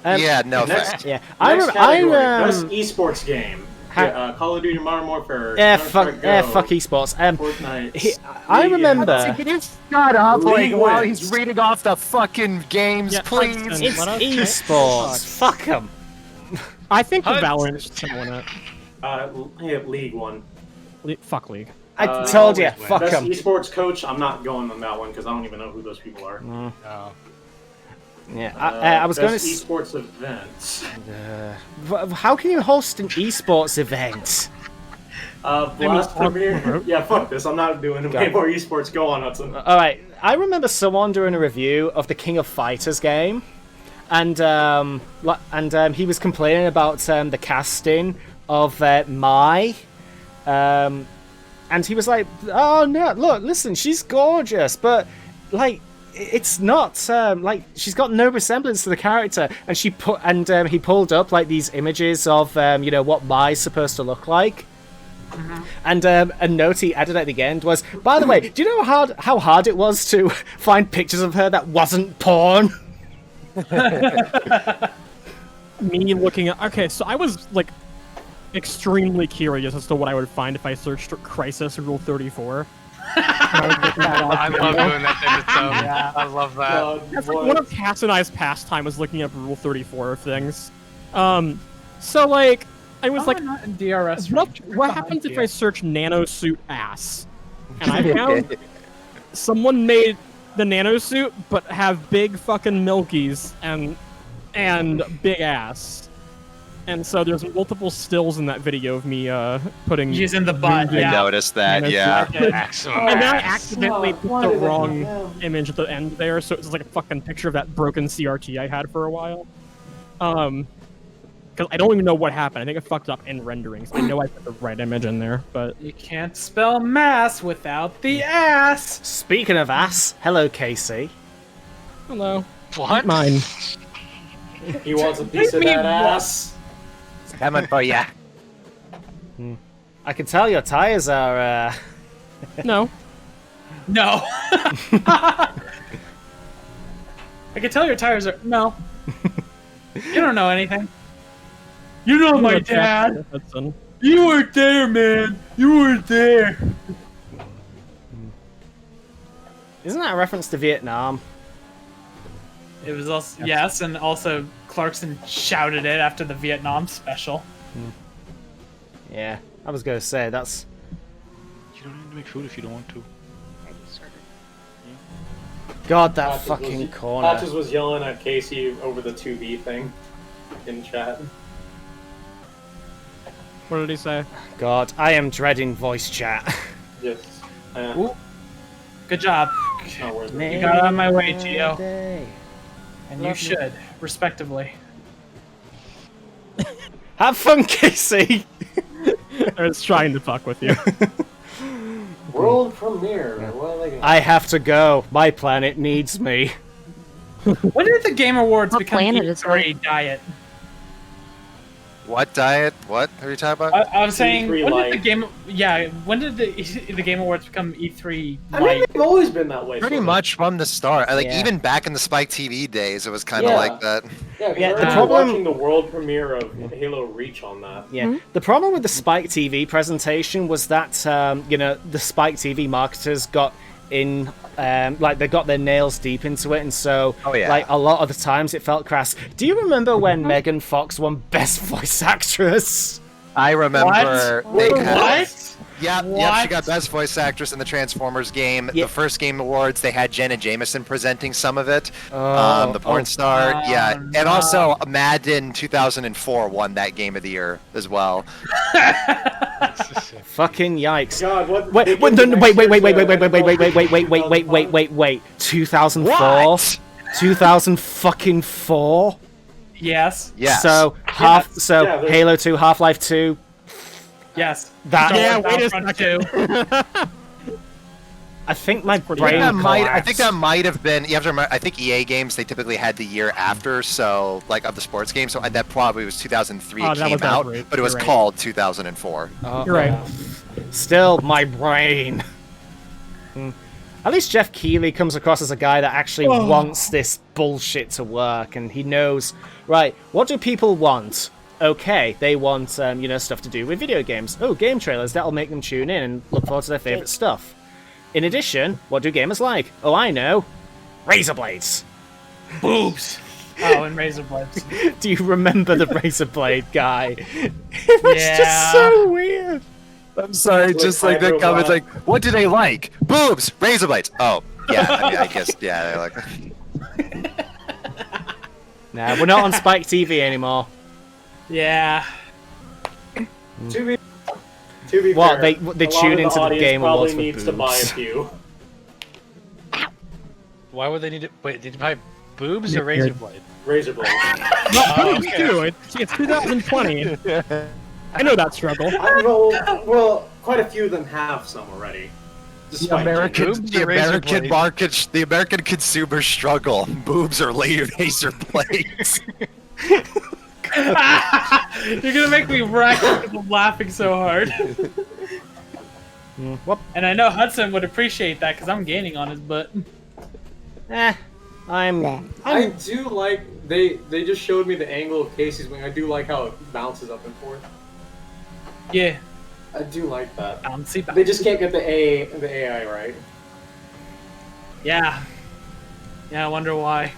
Yeah, no Next- thanks. Yeah, Next category, best um, esports game. Call of Duty Modern Warfare. fuck esports. Fortnite. I remember. Shut up, League while wins. he's reading off the fucking games, Yeah, please. Hudson. It's Let us- esports. Fuck them. I think the Hudson. Valorant should win it. League one. Fuck League. I Uh, told you, always win. fuck Best them. esports coach. I'm not going on that one because I don't even know who those people are. Oh. Yeah, I was going best to. esports events. How can you host an esports event? Blast Premier. Yeah, fuck this. I'm not doing way Go. more esports. Go on, Hudson. All right, I remember someone doing a review of the King of Fighters game, and he was complaining about the casting of Mai, and he was like, "Oh no, look, listen, she's gorgeous, but like." It's not like she's got no resemblance to the character, and he pulled up like these images of what Mai's supposed to look like, and a note he added at the end was, by the way, do you know how hard it was to find pictures of her that wasn't porn? Me looking at. Okay, so I was like extremely curious as to what I would find if I searched Crisis Rule 34. I love doing that type of stuff. Yeah. I love that. That's like one of Cass and I's pastime was looking up Rule 34 of things. So like I was like, Not in DRS. what happens if I search nanosuit ass? And I found someone made the nanosuit but have big fucking milkies and big ass. And so there's multiple stills in that video of me putting Using the butt. I Yeah. noticed that, nanosuit. yeah. Maximum. And then I ass. accidentally put the wrong image at the end there, so it's like a fucking picture of that broken CRT I had for a while. Because I don't even know what happened. I think it fucked up in renderings. I know I put the right image in there, but You can't spell mass without the ass. Speaking of ass, hello Casey. hello. What? Mine. He wants a piece of me that what? ass. Coming for ya. I can tell your tires are. No. No. I can tell your tires are... No. You don't know anything. You know my dad. Hudson. You weren't there, man. You weren't there. Isn't that a reference to Vietnam? It was also... Yes, and also Clarkson shouted it after the Vietnam special. Yeah, I was gonna say that's. You don't need to make food if you don't want to. God, that Patches fucking was, corner. Patches was yelling at Casey over the 2B thing in chat. What did he say? God, I am dreading voice chat. Just, Ooh. Good job. it's not worth it. You got out of my way, Gio. Day. And you should, respectively. Have fun, Casey. I was trying to fuck with you. World premiere. What are they gonna I have to go. My planet needs me. When did the Game Awards What become planet is E3 diet? What diet? What are you talking about? I was saying, E3 when light. did the Game... Yeah, when did the Game Awards become E3 I mean, light? they've always been that way. Pretty sort of. much from the start. Like Yeah. even back in the Spike TV days, it was kind of Yeah. like that. Yeah, Yeah, the the problem... problem- watching the world premiere of Halo Reach on that. Yeah. The problem with the Spike TV presentation was that the Spike TV marketers got in, they got their nails deep into it, and so Oh, yeah. like a lot of the times it felt crass. Do you remember when Megan Fox won Best Voice Actress? I remember What? they Wait, had. what? Yeah, she What? got Best Voice Actress in the Transformers game. Yeah. The first Game Awards, they had Jenna Jameson presenting some of it. Oh, The porn star, Oh, yeah. no. And also, Madden 2004 won that Game of the Year as well. Fucking yikes. God, what? Wait, they wait, give no, the wait, wait, wait, next wait, wait, year's, wait, wait, wait, wait, wait, wait, wait, wait, wait, wait. 2004? What? 2004? Yes. Yes. So Yeah, there's- Halo 2, Half-Life 2. Yes. That Yeah, Star Wars wait a Battlefront 2. I think my I think brain I think that collapsed. might have been. You have to remember. I think EA games they typically had the year after, so like of the sports game. So that probably was 2003 Oh, it that came was out, right. but it was You're right. called 2004. You're right. Still, my brain. At least Jeff Keighley comes across as a guy that actually wants this bullshit to work, and he knows, right, what do people want? Okay, they want, stuff to do with video games. Oh, game trailers, that'll make them tune in and look forward to their favorite stuff. In addition, what do gamers like? Oh, I know. Razor blades. Boobs. Oh, and razor blades. Do you remember the razor blade guy? It was just Yeah. so weird. I'm sorry, just like that comment, like, what do they like? Boobs, razor blades. Oh, yeah, I mean, I guess, yeah, they're like. Nah, we're not on Spike TV anymore. Yeah. To be What, fair, they a lot tune of into the audience Game probably Awards for needs to buy a boobs. few. Why would they need to? Wait, did you buy boobs or razor blade? Razor blades. Boobs too. It's 2020. I know that struggle. Well, quite a few of them have some already. The Despite American, boobs the or razor American blades? market, the American consumer struggle. Boobs or razor blades. You're gonna make me wreck from laughing so hard. What? And I know Hudson would appreciate that because I'm gaining on his butt. I do like they just showed me the angle of Casey's wing. I do like how it bounces up and forth. Yeah. I do like that. Bouncy, They just can't get the AI right. Yeah. Yeah, I wonder why.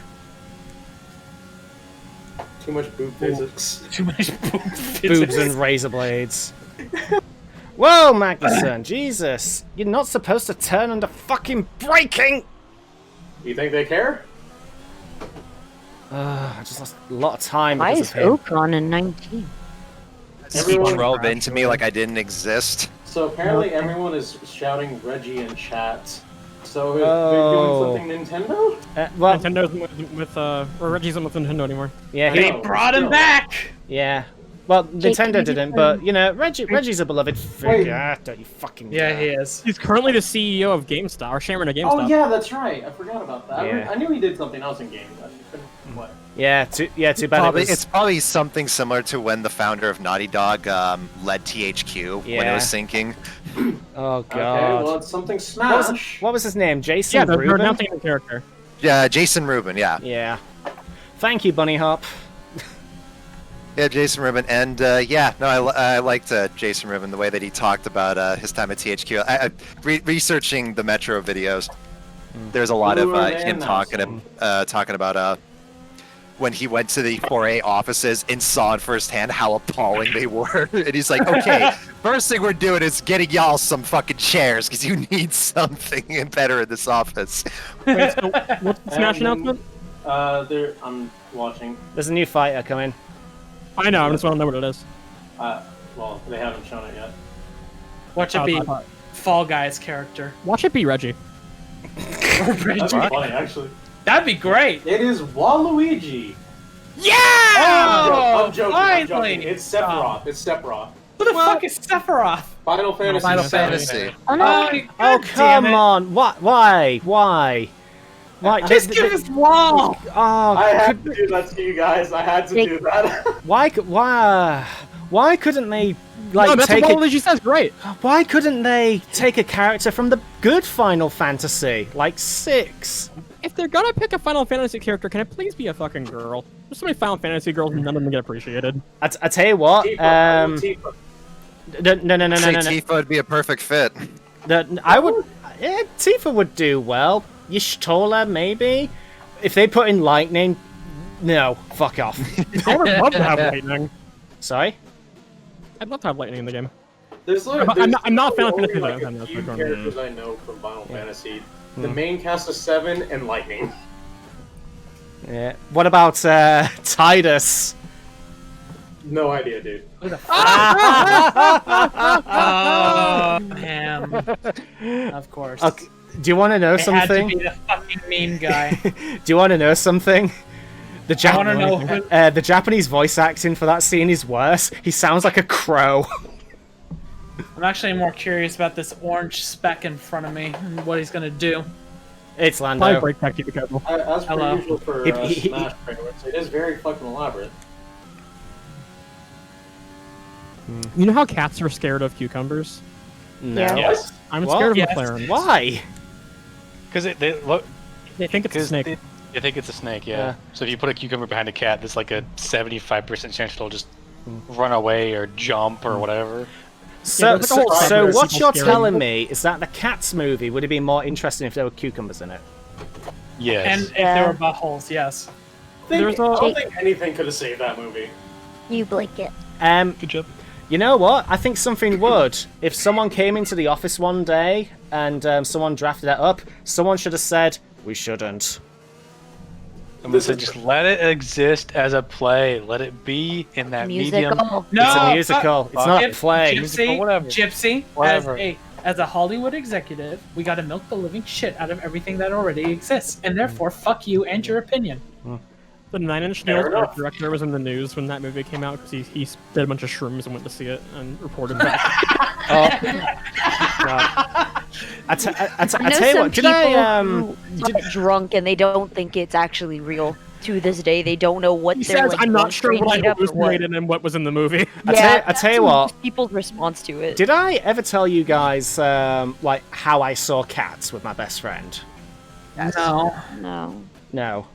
Too much boob physics. Too much boob Boobs physics. and razor blades. Whoa, Magnuson, Jesus. You're not supposed to turn under fucking braking! You think they care? I just lost a lot of time Why because is of him. Oak on in 19? Everyone- drove into me like I didn't exist. So apparently everyone is shouting Reggie in chat. So they're Oh. doing something Nintendo? Well, Nintendo's with or Reggie's not with Nintendo anymore. yeah, They he, brought him back! yeah. Well, Jake, Nintendo can you didn't, turn- but, Reggie's a beloved figure. Don't you fucking Yeah, dare. he is. He's currently the CEO of GameStop, or chairman of GameStop. Oh yeah, that's right. I forgot about that. Yeah. I knew he did something else in games. I couldn't- What? Yeah, too bad Probably, it was... it's probably something similar to when the founder of Naughty Dog led THQ when it Yeah. was sinking. Oh, Okay, God. well it's something what, was, Smash. what was his name? Jason Yeah, they're Rubin? announcing the character. Jason Rubin, yeah. Yeah. Thank you, Bunny Hop. Yeah, Jason Rubin, and I liked Jason Rubin, the way that he talked about his time at THQ. Researching the Metro videos, there's a lot of him talking about when he went to the 4A offices and saw firsthand how appalling they were, and he's like, okay, first thing we're doing is getting y'all some fucking chairs because you need something better in this office. Wait, so what's the Smash announcement? I'm watching. There's a new fighter coming. I know, I just want to know what it is. Well, they haven't shown it yet. Watch it be Fall Guys character. Watch it be Reggie. That'd be funny, actually. That'd be great. It is Waluigi. Yeah! I'm joking. Finally! It's Sephiroth. It's Sephiroth. Who the fuck is Sephiroth? Final Fantasy. Final VII. Fantasy. Oh, Oh, God come damn it. on. Why? Just give us wall. Oh, I had to do that to you guys. I had to do that. why couldn't they No, that's take what it? Waluigi says, great. Why couldn't they take a character from the good Final Fantasy, like 6? If they're gonna pick a Final Fantasy character, can it please be a fucking girl? There's so many Final Fantasy girls and none of them get appreciated. I tell you what. Tifa. No. Tifa would be a perfect fit. I would. Yeah, Tifa would do well. Y'shtola, maybe. If they put in lightning, no, fuck off. I would love to have lightning. Sorry. I'd love to have lightning in the game. I'm not Final only Fantasy, like though. a few characters I know from Final Fantasy. The main cast of 7 and Lightning. Yeah. What about Tidus? No idea, dude. Oh, him. Of course. Okay. Do you want to know It had to something? be the fucking mean guy. Do you want to know something? I wanna know The Japanese voice acting for that scene is worse. He sounds like a crow. I'm actually more curious about this orange speck in front of me and what he's gonna do. It's Probably Lando. break tech, keep it careful. As per Hello. usual for Smash trailers, it is very fucking elaborate. You know how cats are scared of cucumbers? No. Yeah. Yes. I'm What? scared of Yes. McLaren. Why? Because they look. They think it's a snake. They think it's a snake, yeah. Yeah. So if you put a cucumber behind a cat, there's like a 75% chance it'll just run away or jump or whatever. So, there's like a whole so subreddit of what people you're scaring telling people. me is that the Cats movie would have been more interesting if there were cucumbers in it. Yes. And if there were buttholes, yes. I There's don't think anything could have saved that movie. You blink it. Good job. You know what? I think something would. If someone came into the office one day and someone drafted it up, someone should have said, we shouldn't. I'm gonna say just let it exist as a play. Let it be in that medium. Musical. It's a musical. It's not a Gyp- play. Musical, whatever. Gypsy, Whatever. as a Hollywood executive, we gotta milk the living shit out of everything that already exists, and therefore, fuck you and your opinion. The Nine Inch Fair Nails art enough. director was in the news when that movie came out because he did a bunch of shrooms and went to see it and reported back. I tell know you some what, did I, people who are drunk and they don't think it's actually real. To this day, they don't know what He they're says, like. I'm not sure drunk, what I made up or what." hallucinated and what was in the movie. I tell you what, People's response to it. did I ever tell you guys, like, how I saw Cats with my best friend? No. No. No.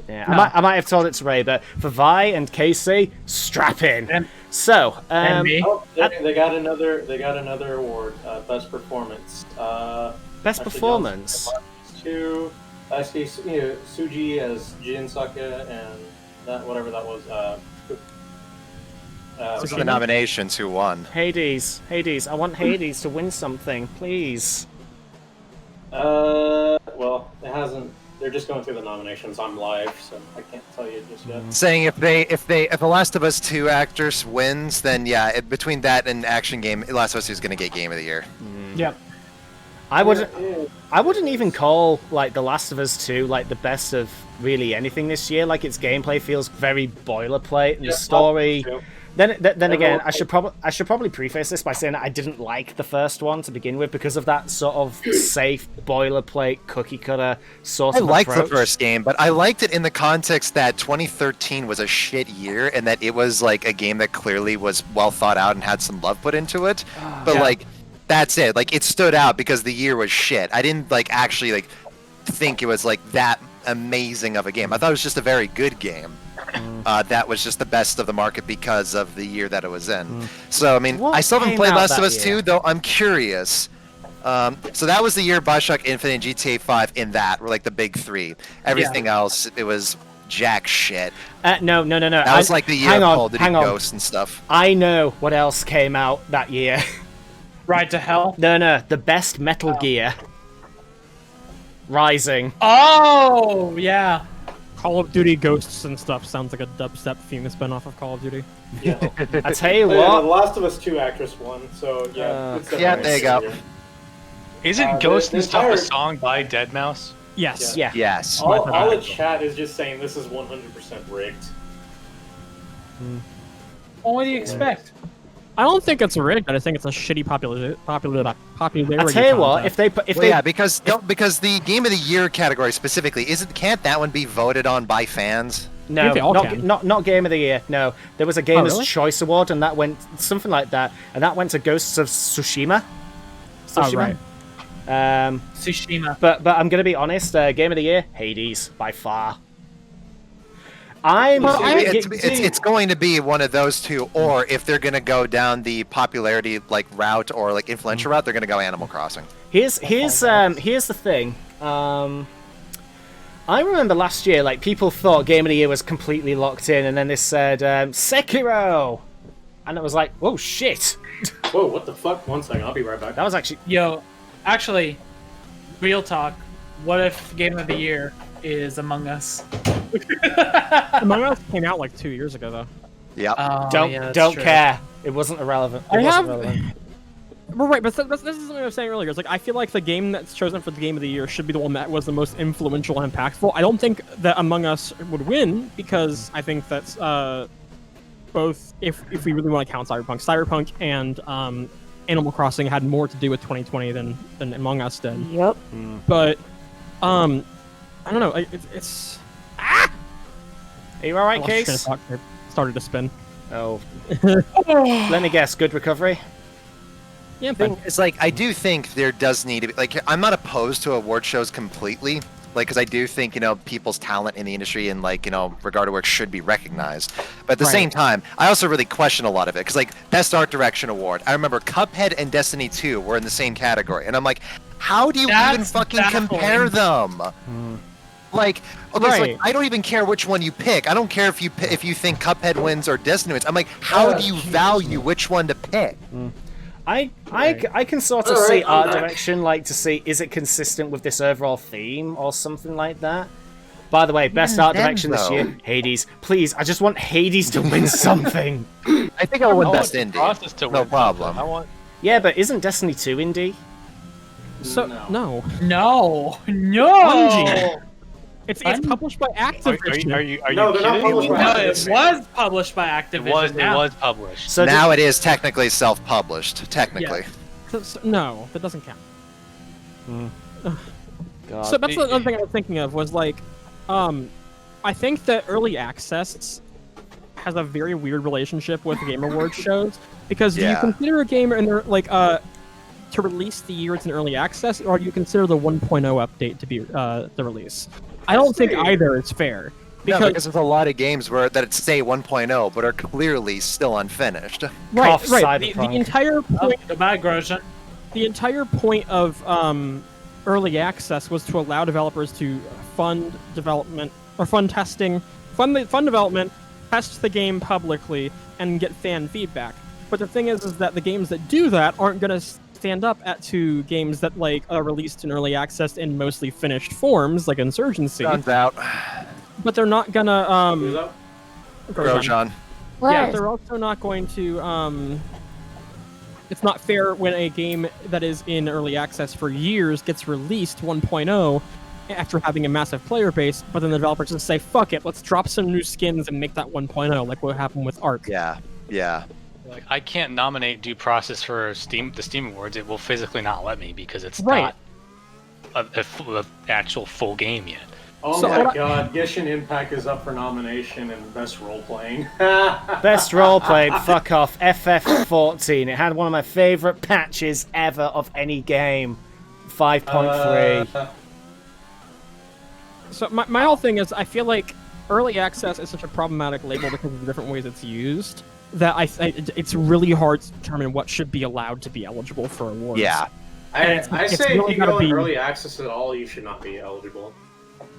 Yeah, No. I might have told it to Ray, but for Vi and Casey, strap in. And- So, And me. Oh, they got another. They got another award. Best performance. best actually, performance. Two. Suji as Jin Saka and that whatever that was. Those are the nominations. Who won? Hades, I want Hades to win something, please. Well, it hasn't. They're just going through the nominations. I'm live, so I can't tell you just yet. Saying if The Last of Us 2 actress wins, then yeah, between that and action game, Last of Us 2 is gonna get Game of the Year. Yep. I wouldn't even call like The Last of Us 2 like the best of really anything this year. Like its gameplay feels very boilerplate, and the story. Then again, I should probably preface this by saying that I didn't like the first one to begin with because of that sort of safe boilerplate cookie cutter sort I of liked approach. the first game, but I liked it in the context that 2013 was a shit year, and that it was like a game that clearly was well thought out and had some love put into it. But Yeah. like, that's it. Like, it stood out because the year was shit. I didn't like actually like think it was like that amazing of a game. I thought it was just a very good game. That was just the best of the market because of the year that it was in. So, I mean, What I still haven't came played out Last of that Us year? 2, though I'm curious. So that was the year Bioshock Infinite and GTA 5 in that were like the big three. Everything else, it was jack shit. No. That was like the year hang of on, Call of Duty hang on. Ghosts and stuff. I know what else came out that year. Ride to Hell. No, the best Metal Gear. Rising. Oh yeah. Call of Duty Ghosts and stuff sounds like a dubstep theme spin-off of Call of Duty. Yeah. I tell you The what. Last of Us 2 actress won, so yeah. it's Yeah, definitely there you go. easier. Isn't Ghost the and Stuff entire- a song by Deadmau5? Yes. Yeah. Yes. All the chat is just saying this is 100% rigged. Well, what do you expect? I don't think it's rigged. I just think it's a shitty popularity. I tell you what, if they Yeah, because the Game of the Year category specifically can't that one be voted on by fans? no, they all can. not Game of the Year. No, there was a Gamers' really? Choice Award, and that went something like that, and that went to Ghosts of Tsushima. Oh, right. Tsushima. But I'm gonna be honest. Game of the Year, Hades by far. It's going to be one of those two, or if they're going to go down the popularity like route or like influential route, they're going to go Animal Crossing. Here's the thing. I remember last year, like, people thought Game of the Year was completely locked in, and then they said Sekiro, and it was like, oh shit. Whoa, what the fuck? 1 second, I'll be right back. That was actually Yo, actually, real talk. What if Game of the Year is Among Us? Among Us came out like 2 years ago, though. Yep. don't care. It wasn't irrelevant. It wasn't relevant. Well, right, but this is something I was saying earlier. It's like I feel like the game that's chosen for the Game of the Year should be the one that was the most influential and impactful. I don't think that Among Us would win because I think that's both. If we really want to count Cyberpunk and Animal Crossing had more to do with 2020 than Among Us did. Yep. But I don't know. It's Are you alright, I lost train of Case? thought. It started to spin. Oh. Let me guess. Good recovery. Yeah, I'm fine. It's like I do think there does need to be like I'm not opposed to award shows completely, like because I do think people's talent in the industry and like regard to work should be recognized. But at the same time, I also really question a lot of it because like Best Art Direction award, I remember Cuphead and Destiny 2 were in the same category, and I'm like, how do you even That's fucking baffling. compare them? Like, okay, so like, I don't even care which one you pick. I don't care if you think Cuphead wins or Destiny wins. I'm like, how do you value which one to pick? I can sort of see art direction, like to see is it consistent with this overall theme or something like that. By the way, best art direction this year, Hades. Please, I just want Hades to win something. I think I'll win I Best want Indie. Process to No win problem. something. I want. Yeah, but isn't Destiny 2 indie? So no. No. Bungie. It's published by Activision. Are you No, they're not kidding published me? by No, Activision. it was published by Activision. It now. was published. So Now it is technically self-published. Technically. No, that doesn't count. God. So that's the other thing I was thinking of was like, I think that early access has a very weird relationship with Game Awards shows because do you Yeah. consider a game in like to release the year it's in early access, or do you consider the 1.0 update to be the release? I don't think either is fair Because because there's a lot of games that say 1.0 but are clearly still unfinished. right, Cough, right. The Cyberpunk. entire point Goodbye, Grosjean. the entire point of early access was to allow developers to fund development or fund testing, fund development, test the game publicly, and get fan feedback. But the thing is that the games that do that aren't going to stand up to games that like are released in early access in mostly finished forms, like Insurgency. Guns out. But they're not gonna Who's up? Grosjean. What? Yeah, they're also not going to. It's not fair when a game that is in early access for years gets released 1.0 after having a massive player base, but then the developers just say, "Fuck it, let's drop some new skins and make that 1.0," like what happened with Ark. Yeah. Like, I can't nominate Due Process for the Steam Awards. It will physically not let me because it's Right. not a actual full game yet. Oh So my what god, Genshin Impact is up for nomination in Best Role Playing. Best roleplay, fuck off. FF14. It had one of my favorite patches ever of any game. 5.3. So my whole thing is, I feel like early access is such a problematic label because of the different ways it's used that it's really hard to determine what should be allowed to be eligible for awards. Yeah. I it's say really if you gotta go in be- early access at all, you should not be eligible.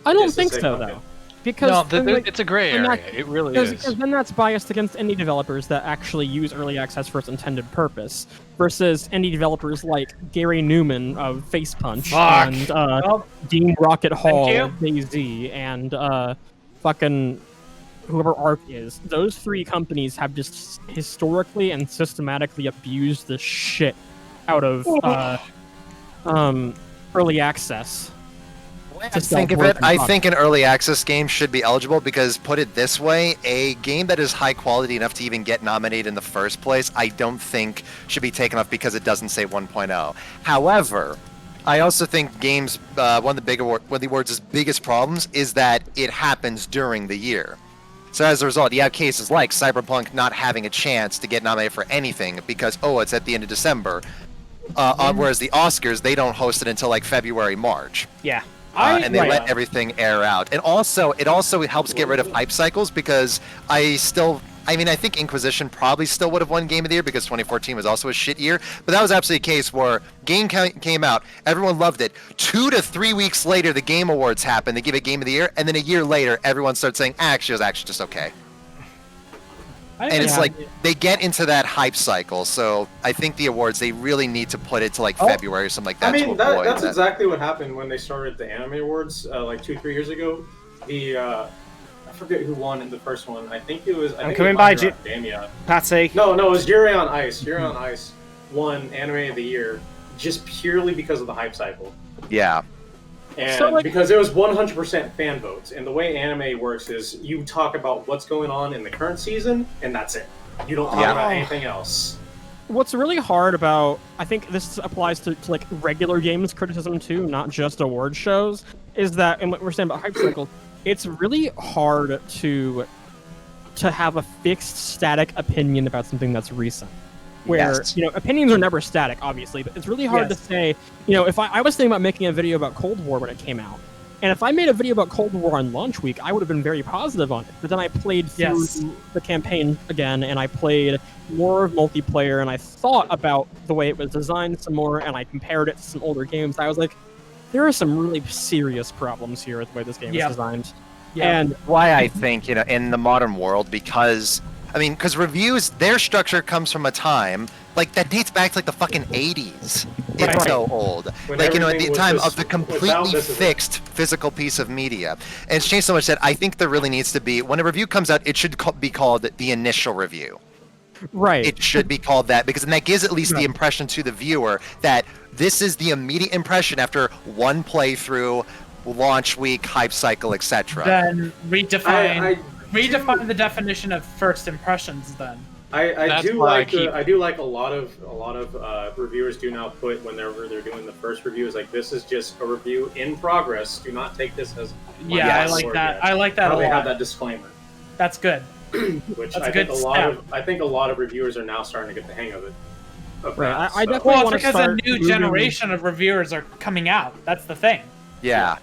I don't Just to think say so fuck it. though, because No, then, like, it's a gray then area. that- It really because is. then that's biased against indie developers that actually use early access for its intended purpose, versus indie developers like Gary Newman of Face Punch Fuck. and Well, Dean Rocket Hall you. of DayZ and fucking whoever Arc is. Those three companies have just historically and systematically abused the shit out of early access. I to think of sell it, I broken think an early access game should be eligible because, put it this way, a game that is high quality enough to even get nominated in the first place, I don't think should be taken off because it doesn't say 1.0. However, I also think games, one of the awards' biggest problems is that it happens during the year. So as a result, you have cases like Cyberpunk not having a chance to get nominated for anything because, it's at the end of December. Whereas the Oscars, they don't host it until like February, March. Yeah. And they right. let everything air out. And also, it also helps get rid of hype cycles because I think Inquisition probably still would have won Game of the Year because 2014 was also a shit year. But that was absolutely a case where game came out, everyone loved it. 2 to 3 weeks later, the Game Awards happened. They give it Game of the Year, and then a year later, everyone starts saying, actually, it was actually just okay. And it's like they get into that hype cycle. So I think the awards, they really need to put it to like February or something like that. I mean, to avoid that's that. exactly what happened when they started the anime awards like 2-3 years ago. I forget who won in the first one. I think it was. I'm coming by, Academia. Patsy. No, it was Yuri on Ice. Yuri on Ice won Anime of the Year just purely because of the hype cycle. Yeah. And So, like- because it was 100% fan votes. And the way anime works is you talk about what's going on in the current season, and that's it. You don't talk Yeah. about anything else. What's really hard about, I think this applies to like regular games criticism too, not just award shows, is that, and what we're saying about hype cycles, it's really hard to have a fixed static opinion about something that's recent. Where, Yes. opinions are never static, obviously, but it's really hard to say, if I was thinking about making a video about Cold War when it came out, and if I made a video about Cold War on launch week, I would have been very positive on it. But then I played through the campaign again, and I played more multiplayer, and I thought about the way it was designed some more, and I compared it to some older games. I was like, there are some really serious problems here with the way this game is designed. Yeah. And Why I think, in the modern world, because reviews, their structure comes from a time like that dates back to like the fucking 80s. It's Right. so old. When Like, at everything the was time just of the without completely visible. fixed physical piece of media. And it's changed so much that I think there really needs to be, when a review comes out, it should be called the initial review. right. It should be called that because then that gives at least the Right. impression to the viewer that this is the immediate impression after one playthrough, launch week, hype cycle, etc. Then redefine I the definition of first impressions. Then I That's do why I like keep- I do like a lot of reviewers do now put whenever they're doing the first review is like, this is just a review in progress. Do not take this as yeah, Yes. I like that. I like that How a they have lot. that disclaimer, That's good. which That's I a think good I think a lot of reviewers are now starting to get the hang of it. Of Right, that, I so. definitely Well, it's wanna because a start new moving- generation of reviewers are coming out. That's the thing. Yeah.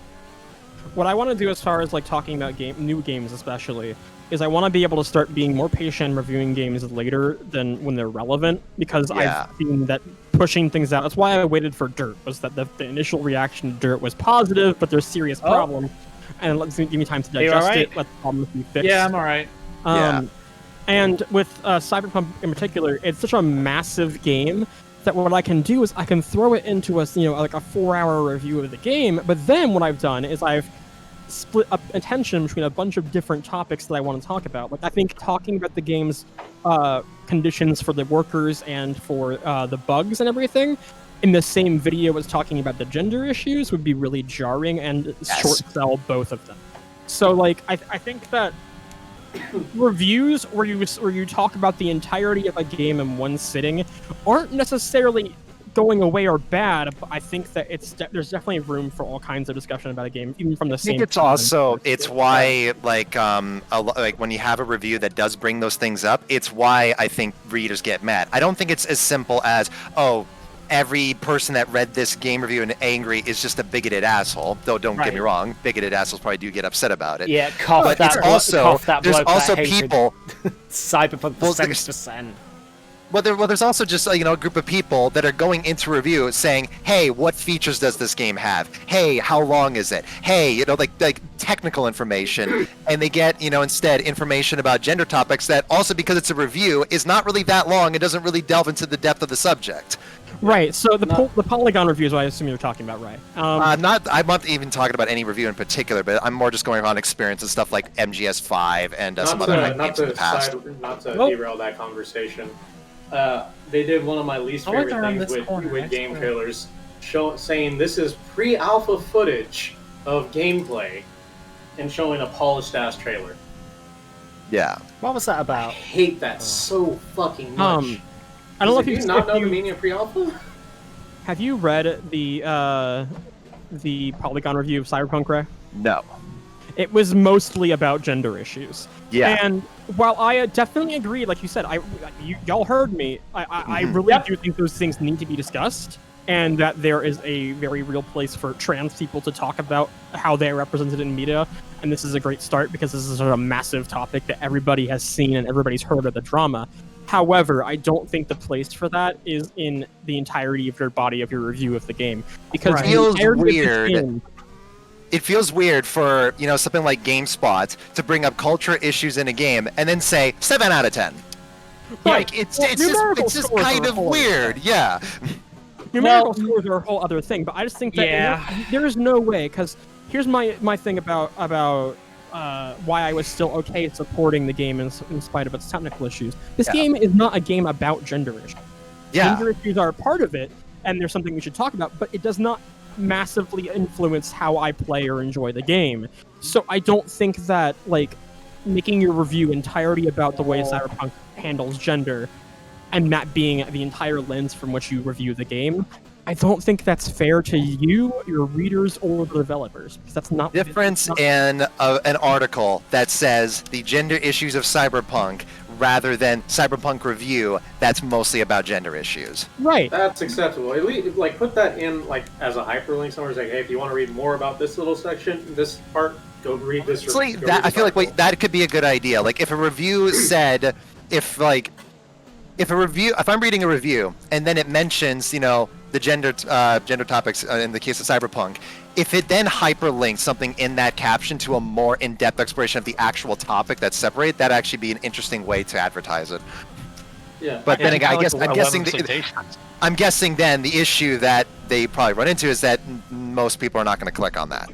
What I want to do as far as like talking about new games especially is I want to be able to start being more patient in reviewing games later than when they're relevant, because Yeah. I've seen that pushing things out. That's why I waited for Dirt, was that the initial reaction to Dirt was positive, but there's serious problems, and give me time to you digest alright? it, let the problems be fixed. Yeah, I'm all right. And with Cyberpunk in particular, it's such a massive game that what I can do is I can throw it into a like a 4-hour review of the game. But then what I've done is I've split up attention between a bunch of different topics that I want to talk about. Like I think talking about the game's conditions for the workers and for the bugs and everything in the same video as talking about the gender issues would be really jarring and short sell both of them. So like I think that reviews where you talk about the entirety of a game in one sitting aren't necessarily going away or bad, but I think that there's definitely room for all kinds of discussion about a game, even from the I same. think it's why like when you have a review that does bring those things up, it's why I think readers get mad. I don't think it's as simple as, every person that read this game review and angry is just a bigoted asshole. Though don't get me wrong, bigoted assholes probably do get upset about it. Yeah, cough But that. it's also cough that there's bloke also that hated people. Cyberpunk Well, 70%. Well, there's also just a group of people that are going into review saying, "Hey, what features does this game have? Hey, how long is it? Hey, like technical information," and they get instead information about gender topics that also, because it's a review, is not really that long. It doesn't really delve into the depth of the subject. Right. So the Polygon reviews, I assume you're talking about, right? I'm not even talking about any review in particular, but I'm more just going on experience and stuff like MGS5 and some other games in the past. Not to derail that conversation. They did one of my least favorite things with game trailers, saying this is pre-alpha footage of gameplay and showing a polished-ass trailer. Yeah. What was that I about? hate that so fucking much. I don't know if you not know the meaning of pre-alpha? Have you read the Polygon review of Cyberpunk, Ray? No. It was mostly about gender issues. Yeah. And while I definitely agree, like you said, y'all heard me. I really do think those things need to be discussed, and that there is a very real place for trans people to talk about how they are represented in media. And this is a great start because this is a massive topic that everybody has seen and everybody's heard of the drama. However, I don't think the place for that is in the entirety of your body of your review of the game, because It feels weird. It feels weird for something like GameSpot to bring up culture issues in a game and then say 7 out of 10. Like it's just kind of weird. Yeah. Numerical scores are a whole other thing, but I just think that there is no way, because here's my thing about why I was still okay supporting the game in spite of its technical issues. This game is not a game about gender issues. Yeah. Gender issues are a part of it, and there's something we should talk about, but it does not massively influence how I play or enjoy the game. So I don't think that making your review entirely about the way Cyberpunk handles gender and that being the entire lens from which you review the game, I don't think that's fair to you, your readers, or the developers. Because that's not difference in an article that says the gender issues of Cyberpunk rather than Cyberpunk review that's mostly about gender issues. Right. That's acceptable. At least put that in as a hyperlink somewhere. It's like, hey, if you want to read more about this little section, this part, go read this. I feel like that could be a good idea. Like if a review said, if I'm reading a review and then it mentions, the gender topics in the case of Cyberpunk, if it then hyperlinks something in that caption to a more in-depth exploration of the actual topic that's separate, that'd actually be an interesting way to advertise it. Yeah. But then again, I'm guessing then the issue that they probably run into is that most people are not going to click on that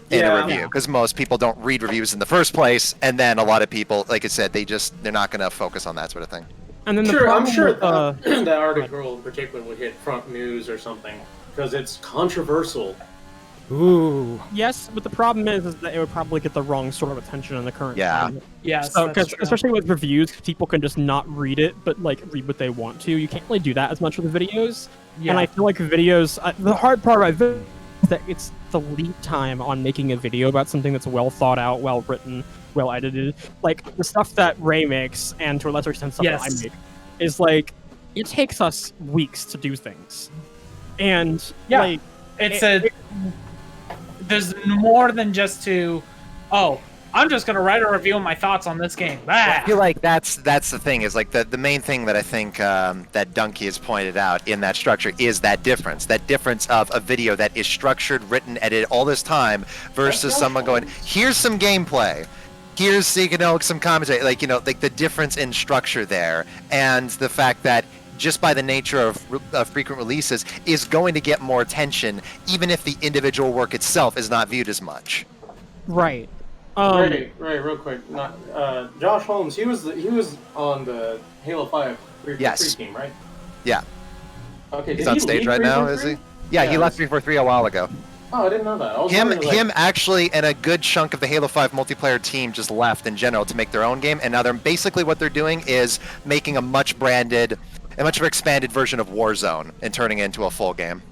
in a review, because most people don't read reviews in the first place, and then a lot of people, like I said, they're not going to focus on that sort of thing. And then I'm sure that article in particular would hit front news or something because it's controversial. Ooh. Yes, but the problem is that it would probably get the wrong sort of attention in the current time. Yeah, so because especially with reviews, people can just not read it, but read what they want to. You can't really do that as much with the videos. Yeah. And I feel like videos, the hard part about videos is that it's the lead time on making a video about something that's well thought out, well written, well edited. Like the stuff that Ray makes, and to a lesser extent stuff that I make, is it takes us weeks to do things. And there's more than just I'm just gonna write a review of my thoughts on this game. I feel like that's the thing, is the main thing that I think that Donkey has pointed out in that structure is that difference of a video that is structured, written, edited all this time versus someone going, here's some gameplay, here's some commentary, the difference in structure there, and the fact that just by the nature of frequent releases is going to get more attention, even if the individual work itself is not viewed as much. Right. Ray, real quick. Josh Holmes, he was on the Halo 5 343 team, right? Yeah. Okay. He's on stage right now, is he? Yeah, he left 343 a while ago. Oh, I didn't know that. Him actually, and a good chunk of the Halo 5 multiplayer team just left in general to make their own game, and now they're basically what they're doing is making a much expanded version of Warzone and turning it into a full game.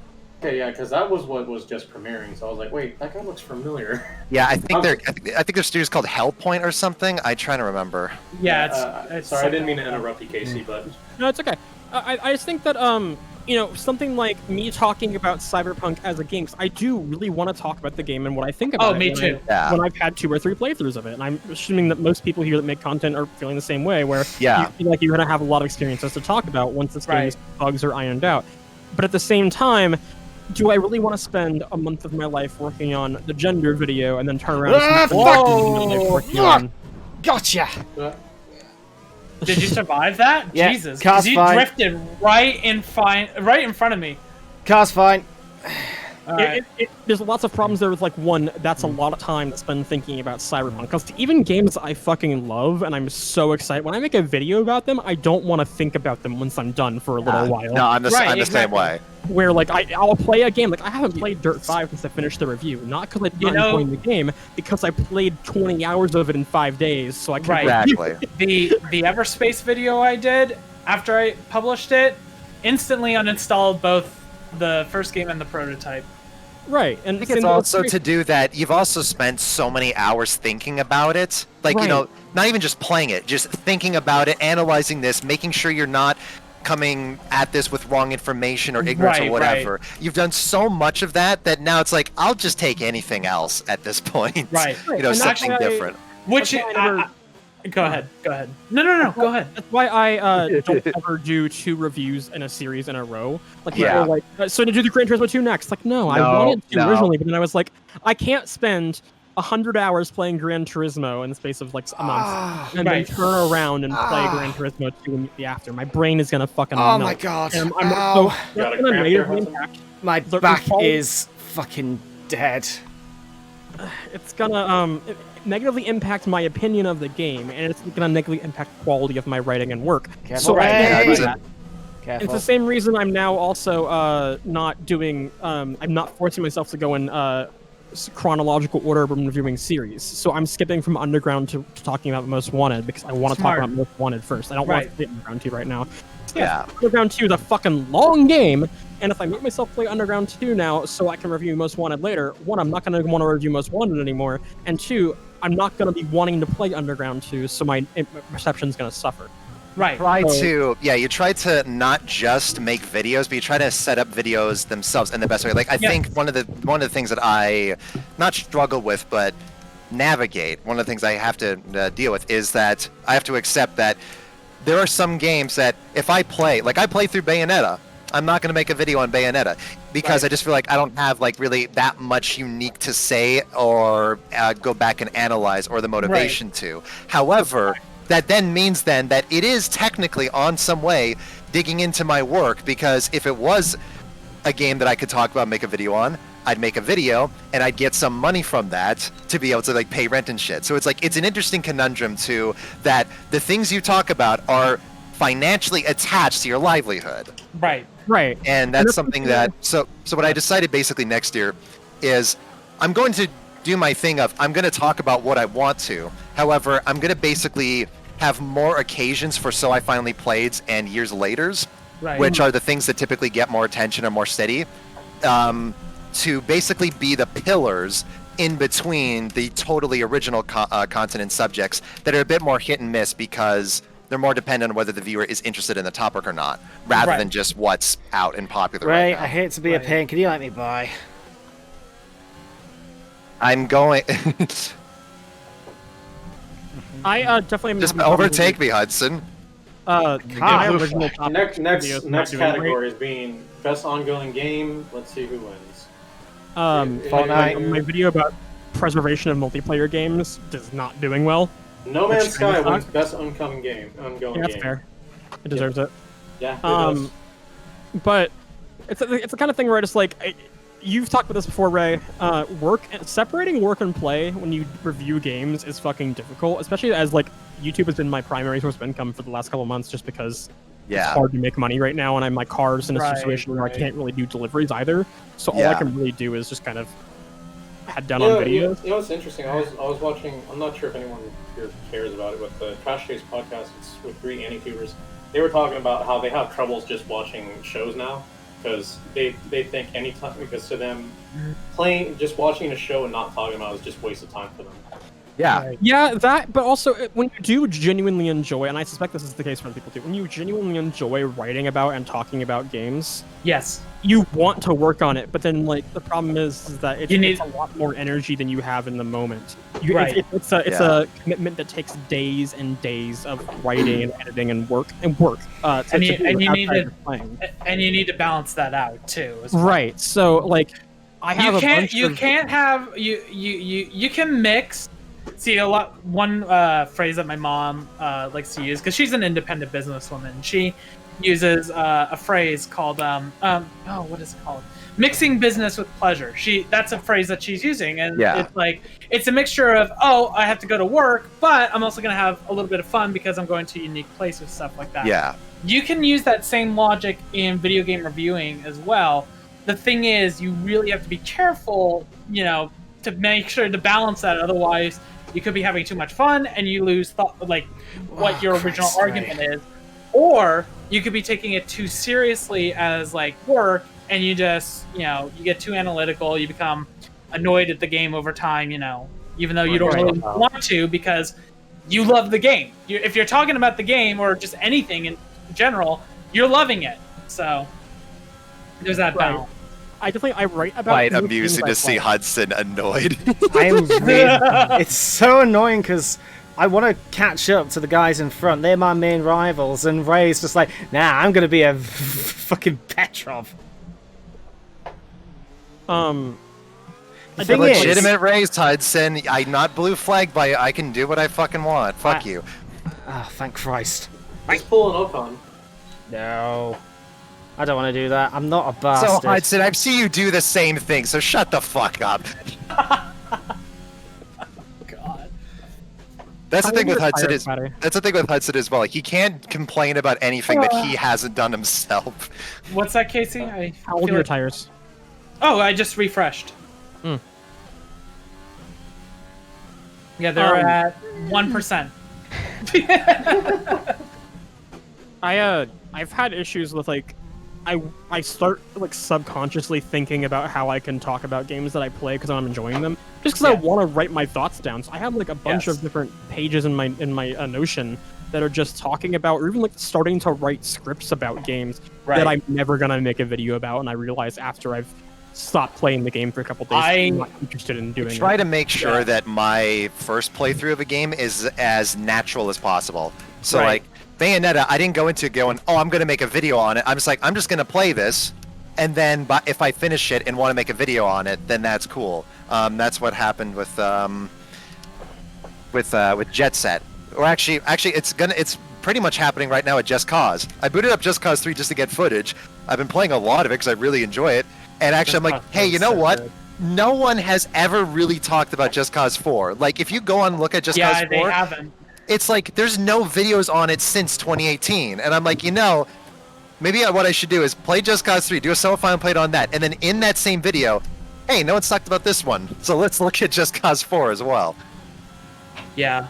Okay, yeah, because that was what was just premiering, so I was like, wait, that guy looks familiar. Yeah, I think their studio's called Hellpoint or something. I'm trying to remember. Yeah, it's sorry, I didn't mean to interrupt you, Casey, but no, it's okay. I just think that something like me talking about Cyberpunk as a game, 'cause I do really want to talk about the game and what I think about it. Oh, me too. Yeah. When I've had 2 or 3 playthroughs of it, and I'm assuming that most people here that make content are feeling the same way, where Yeah. you feel like you're going to have a lot of experiences to talk about once this game's bugs are ironed out. But at the same time, do I really want to spend a month of my life working on the gender video and then turn around and spend working on... Gotcha! Did you survive that? Yeah, Jesus, car's you fine. drifted right in front of me. Car's fine. Alright. There's lots of problems there with, like, one, that's a lot of time to spend thinking about Cyberpunk. Because even games I fucking love, and I'm so excited, when I make a video about them, I don't want to think about them once I'm done for a little while. No, I'm the Right, same exactly. way. Where, like, I'll play a game, like, I haven't played Dirt 5 since I finished the review. Not because I didn't enjoy the game, because I played 20 hours of it in 5 days, so I can't... Exactly. The Everspace video I did after I published it instantly uninstalled both the first game and the prototype. Right, and I think it's also to do that you've also spent so many hours thinking about it. Like, Right. Not even just playing it, just thinking about it, analyzing this, making sure you're not coming at this with wrong information or ignorance Right, or whatever. You've done so much of that now it's like, I'll just take anything else at this point. Right. And Something that's why- different. Which That's why I never- go ahead. No, go ahead. That's why I don't ever do 2 reviews in a series in a row. Like, people Yeah. are like, so to do the Gran Turismo 2 next? Like, no, I wanted to originally, but then I was like, I can't spend 100 hours playing Gran Turismo in the space of, like, a month, and then turn around and play Gran Turismo 2 immediately after. My brain is gonna fucking Oh melt. my god. And Ow. that's Got a gonna cramp negatively there, Hudson? impact. My The back fall- is fucking dead. It's gonna negatively impact my opinion of the game, and it's gonna negatively impact the quality of my writing and work. Careful, So I Ray. can't do Hudson. that. Careful. It's the same reason I'm now also not doing. I'm not forcing myself to go in chronological order when reviewing series. So I'm skipping from Underground to talking about Most Wanted because I want to talk Smart. about Most Wanted first. I don't want to play Underground 2 right now. Yeah. Underground 2 is a fucking long game, and if I make myself play Underground 2 now so I can review Most Wanted later, 1, I'm not going to want to review Most Wanted anymore, and 2, I'm not going to be wanting to play Underground 2, so my reception's going to suffer. Right. You try to not just make videos, but you try to set up videos themselves in the best way. Like, I think one of the things that I not struggle with, but navigate, one of the things I have to deal with is that I have to accept that there are some games that if I play, like I play through Bayonetta, I'm not going to make a video on Bayonetta because I just feel like I don't have like really that much unique to say or go back and analyze or the motivation to. However, that then means then that it is technically on some way digging into my work, because if it was a game that I could talk about and make a video on, I'd make a video and I'd get some money from that to be able to like pay rent and shit. So it's like, it's an interesting conundrum too, that the things you talk about are financially attached to your livelihood. Right. Right. And that's something that, so what I decided basically next year is I'm going to do my thing of, I'm going to talk about what I want to. However, I'm going to basically have more occasions for So I Finally Played and Years Laters, Right. which are the things that typically get more attention or more steady, to basically be the pillars in between the totally original content and subjects that are a bit more hit and miss because they're more dependent on whether the viewer is interested in the topic or not, rather than just what's out and popular Ray, right now. I hate to be a pain. Can you let me by? I'm going... I definitely am Just having problems overtake with, me, Hudson. my original topic Next videos not doing category is being best ongoing game. Let's see who wins. great. Fortnite. My video about preservation of multiplayer games is not doing well. No Man's Which Sky kind of wins sucks. best ongoing game. Yeah, that's fair. It deserves it. Yeah. It does. But it's the kind of thing where it's like you've talked about this before, Ray. Separating work and play when you review games is fucking difficult, especially as like YouTube has been my primary source of income for the last couple of months, just because it's hard to make money right now, and I'm my car's in a situation where I can't really do deliveries either. So all I can really do is just kind of head down on videos. You know what's interesting? I was watching. I'm not sure if anyone here cares about it, but the Trash Taste podcast. It's with 3 anti-tubers. They were talking about how they have troubles just watching shows now because they think any time, because to them, just watching a show and not talking about it is just waste of time for them. Yeah. Yeah, that, but also when you do genuinely enjoy, and I suspect this is the case for other people too, when you genuinely enjoy writing about and talking about games, Yes. you want to work on it, but then like the problem is that it's, You need- it's a lot more energy than you have in the moment. Right. It's a commitment that takes days and days of writing and editing and work. And you need outside to of playing. and you need to balance that out too. As well. Right. So like, I have You a can't. bunch You of can't have. You can mix. See one phrase that my mom likes to use because she's an independent businesswoman. She uses a phrase called what is it called? Mixing business with pleasure. That's a phrase that she's using, and Yeah. it's like it's a mixture of I have to go to work, but I'm also gonna have a little bit of fun because I'm going to a unique place with stuff like that. Yeah. You can use that same logic in video game reviewing as well. The thing is, you really have to be careful, to make sure to balance that. Otherwise, you could be having too much fun and you lose what your original argument is. Or you could be taking it too seriously as like work, and you just, you get too analytical. You become annoyed at the game over time, even though you don't really want to because you love the game. If you're talking about the game or just anything in general, you're loving it. So there's that balance. I write about Quite new amusing to games I see play. Hudson annoyed. It's so annoying because I want to catch up to the guys in front. They're my main rivals, and Ray's just like, nah, I'm gonna be a fucking Petrov. The thing is- legitimate race, Hudson. I'm not blue flagged by I can do what I fucking want. Fuck you. Oh, thank Christ. Just pull an Ocon. No. I don't want to do that. I'm not a bastard. So Hudson, I've seen you do the same thing, so shut the fuck up. God. That's the How thing old with are you, Hudson is Paty? that's the thing with Hudson as well. He can't complain about anything that he hasn't done himself. What's that, Casey? How old are your tires? Oh, I just refreshed. Hmm. Yeah, they're at 1%. I've had issues with like I start like subconsciously thinking about how I can talk about games that I play because I'm enjoying them, just because I want to write my thoughts down. So I have like a bunch Yes. of different pages in my Notion that are just talking about, or even like starting to write scripts about games that I'm never gonna make a video about, and I realize after I've stopped playing the game for a couple days, I'm not interested in doing Try it. to make sure that my first playthrough of a game is as natural as possible. So like Bayonetta, I didn't go into going, oh, I'm gonna make a video on it. I'm just like, I'm just gonna play this, and then if I finish it and want to make a video on it, then that's cool. That's what happened with Jet Set. Or actually, it's pretty much happening right now at Just Cause. I booted up Just Cause 3 just to get footage. I've been playing a lot of it because I really enjoy it. And actually, I'm like, hey, you know what? No one has ever really talked about Just Cause 4. Like, if you go on and look at Just Cause 4, they haven't. it's like there's no videos on it since 2018. And I'm like, maybe what I should do is play Just Cause 3, do a semi-final play on that, and then in that same video, hey, no one's talked about this one, so let's look at Just Cause 4 as well. Yeah.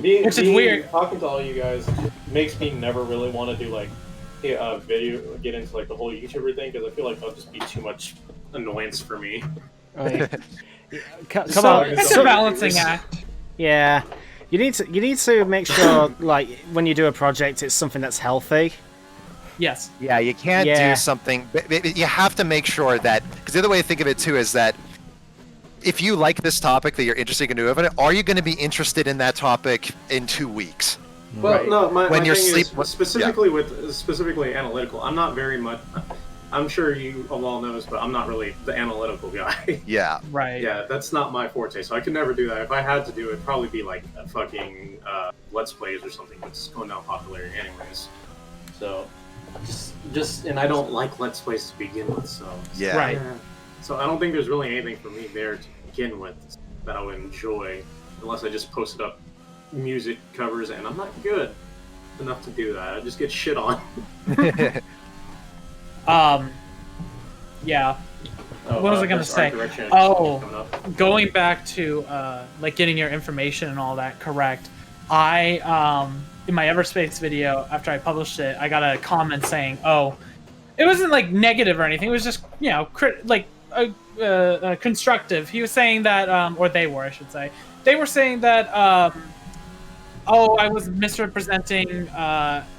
Which is weird. Talking to all you guys makes me never really want to do like a video, get into like the whole YouTuber thing because I feel like that'll just be too much annoyance for me. Come So- on. It's a balancing act. Yeah. You need to make sure, like, when you do a project, it's something that's healthy. Yes. Yeah, you can't do something. You have to make sure that, because the other way to think of it too is that if you like this topic that you're interested in doing, are you going to be interested in that topic in 2 weeks? Well, no, my When you're thing is sleep- specifically analytical. I'm not very much. I'm sure you all know this, but I'm not really the analytical guy. Yeah. Right. Yeah, that's not my forte, so I could never do that. If I had to do it, it'd probably be like a fucking Let's Plays or something that's going down popularity anyways. So, just, and I don't like Let's Plays to begin with, so. Yeah. Right. So I don't think there's really anything for me there to begin with that I would enjoy, unless I just posted up music covers, and I'm not good enough to do that. I just get shit on. Yeah. Oh, What was I gonna there's say? art direction coming up. Going back to like getting your information and all that correct. I in my Everspace video after I published it, I got a comment saying, "Oh, it wasn't like negative or anything. It was just constructive." He was saying that, or they were, I should say, they were saying that I was misrepresenting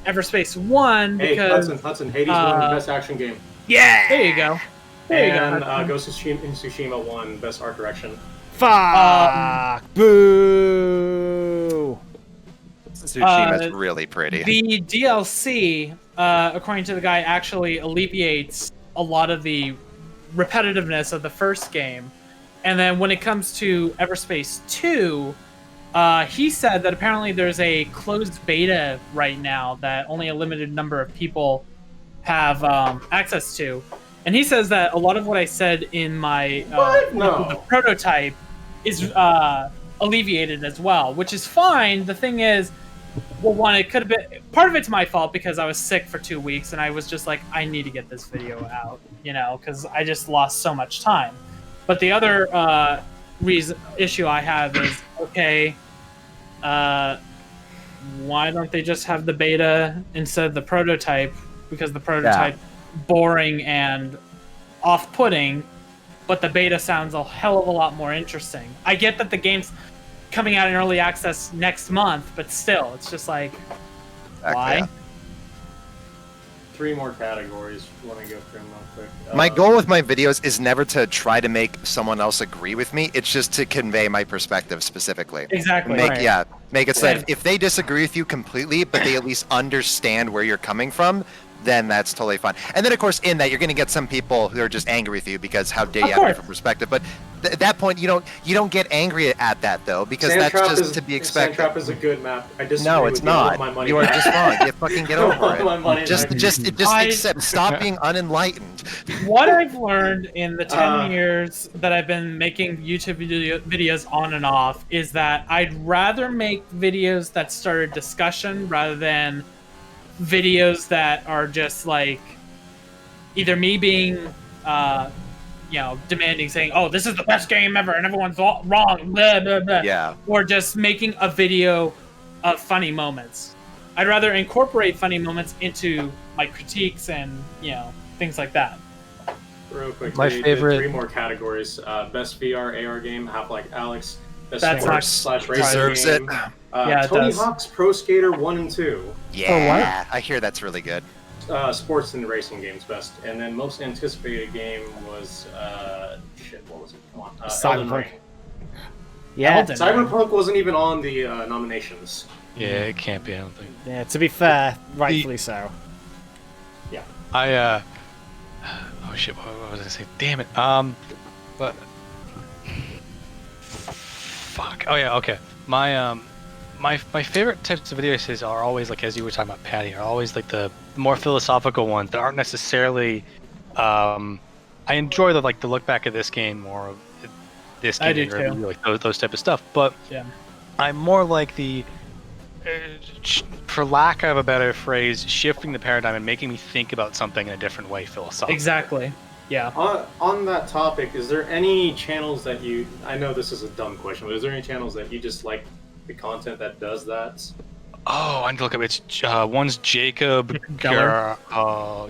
Everspace 1 Hey, because Hudson, Hades won Best Action Game. yeah, there you go. There And you go. Ghost of Tsushima won Best Art Direction. Fuck! Boo! Tsushima's really pretty. The DLC, according to the guy, actually alleviates a lot of the repetitiveness of the first game. And then when it comes to Everspace 2, he said that apparently there's a closed beta right now that only a limited number of people have access to. And he says that a lot of what I said in my the prototype is alleviated as well, which is fine. The thing is, well, one, it could have been part of it's my fault because I was sick for 2 weeks and I was just like, I need to get this video out, because I just lost so much time. But the other issue I have is, okay, why don't they just have the beta instead of the prototype? Because the prototype boring and off-putting, but the beta sounds a hell of a lot more interesting. I get that the game's coming out in early access next month, but still, it's just like, why? Yeah. 3 more categories. Let me go through them real quick. My goal with my videos is never to try to make someone else agree with me. It's just to convey my perspective specifically. Exactly. Make right. make it so that if they disagree with you completely, but they at least understand where you're coming from, then that's totally fine. And then, of course, in that, you're going to get some people who are just angry with you because how dare you have a different perspective. But at that point, you don't get angry at that, though, because that's just to be expected. Sandtrap is a good map. I disagree No, with it's you. I want not. my money You are back. just wrong. You fucking get over My money it. Just back. accept. Stop being unenlightened. What I've learned in the 10 years that I've been making YouTube videos on and off is that I'd rather make videos that start a discussion rather than videos that are just like either me being demanding, saying, oh, this is the best game ever and everyone's all wrong, blah, blah, blah. Yeah. Or just making a video of funny moments. I'd rather incorporate funny moments into my critiques and things like that. Real quick, My they favorite- did 3 more categories. Best VR AR game, Half-Life Alex. Best That's sports not- / racing Deserves game. it. Yeah, it Tony does. Hawk's Pro Skater 1 and 2. Yeah, I hear that's really good. Sports and racing games best. And then most anticipated game was what was it? Come on. Elden Cyberpunk. Ring. Yeah, Elden. Cyberpunk wasn't even on the nominations. Yeah, it can't be. I don't think. yeah. To be fair, rightfully so. I oh shit, what was I saying? Damn it. But fuck. Oh yeah, okay. My my favorite types of video essays are always, like, as you were talking about, Paty, are always like the more philosophical ones that aren't necessarily I enjoy the look back at this game or of this game I do and review, too. like those type of stuff. But Yeah. I'm more like the for lack of a better phrase, shifting the paradigm and making me think about something in a different way philosophically. Exactly. Yeah. On that topic, is there any channels that you... I know this is a dumb question, but is there any channels that you just like the content that does that? Oh, I need to look up. It's one's Jacob Geller?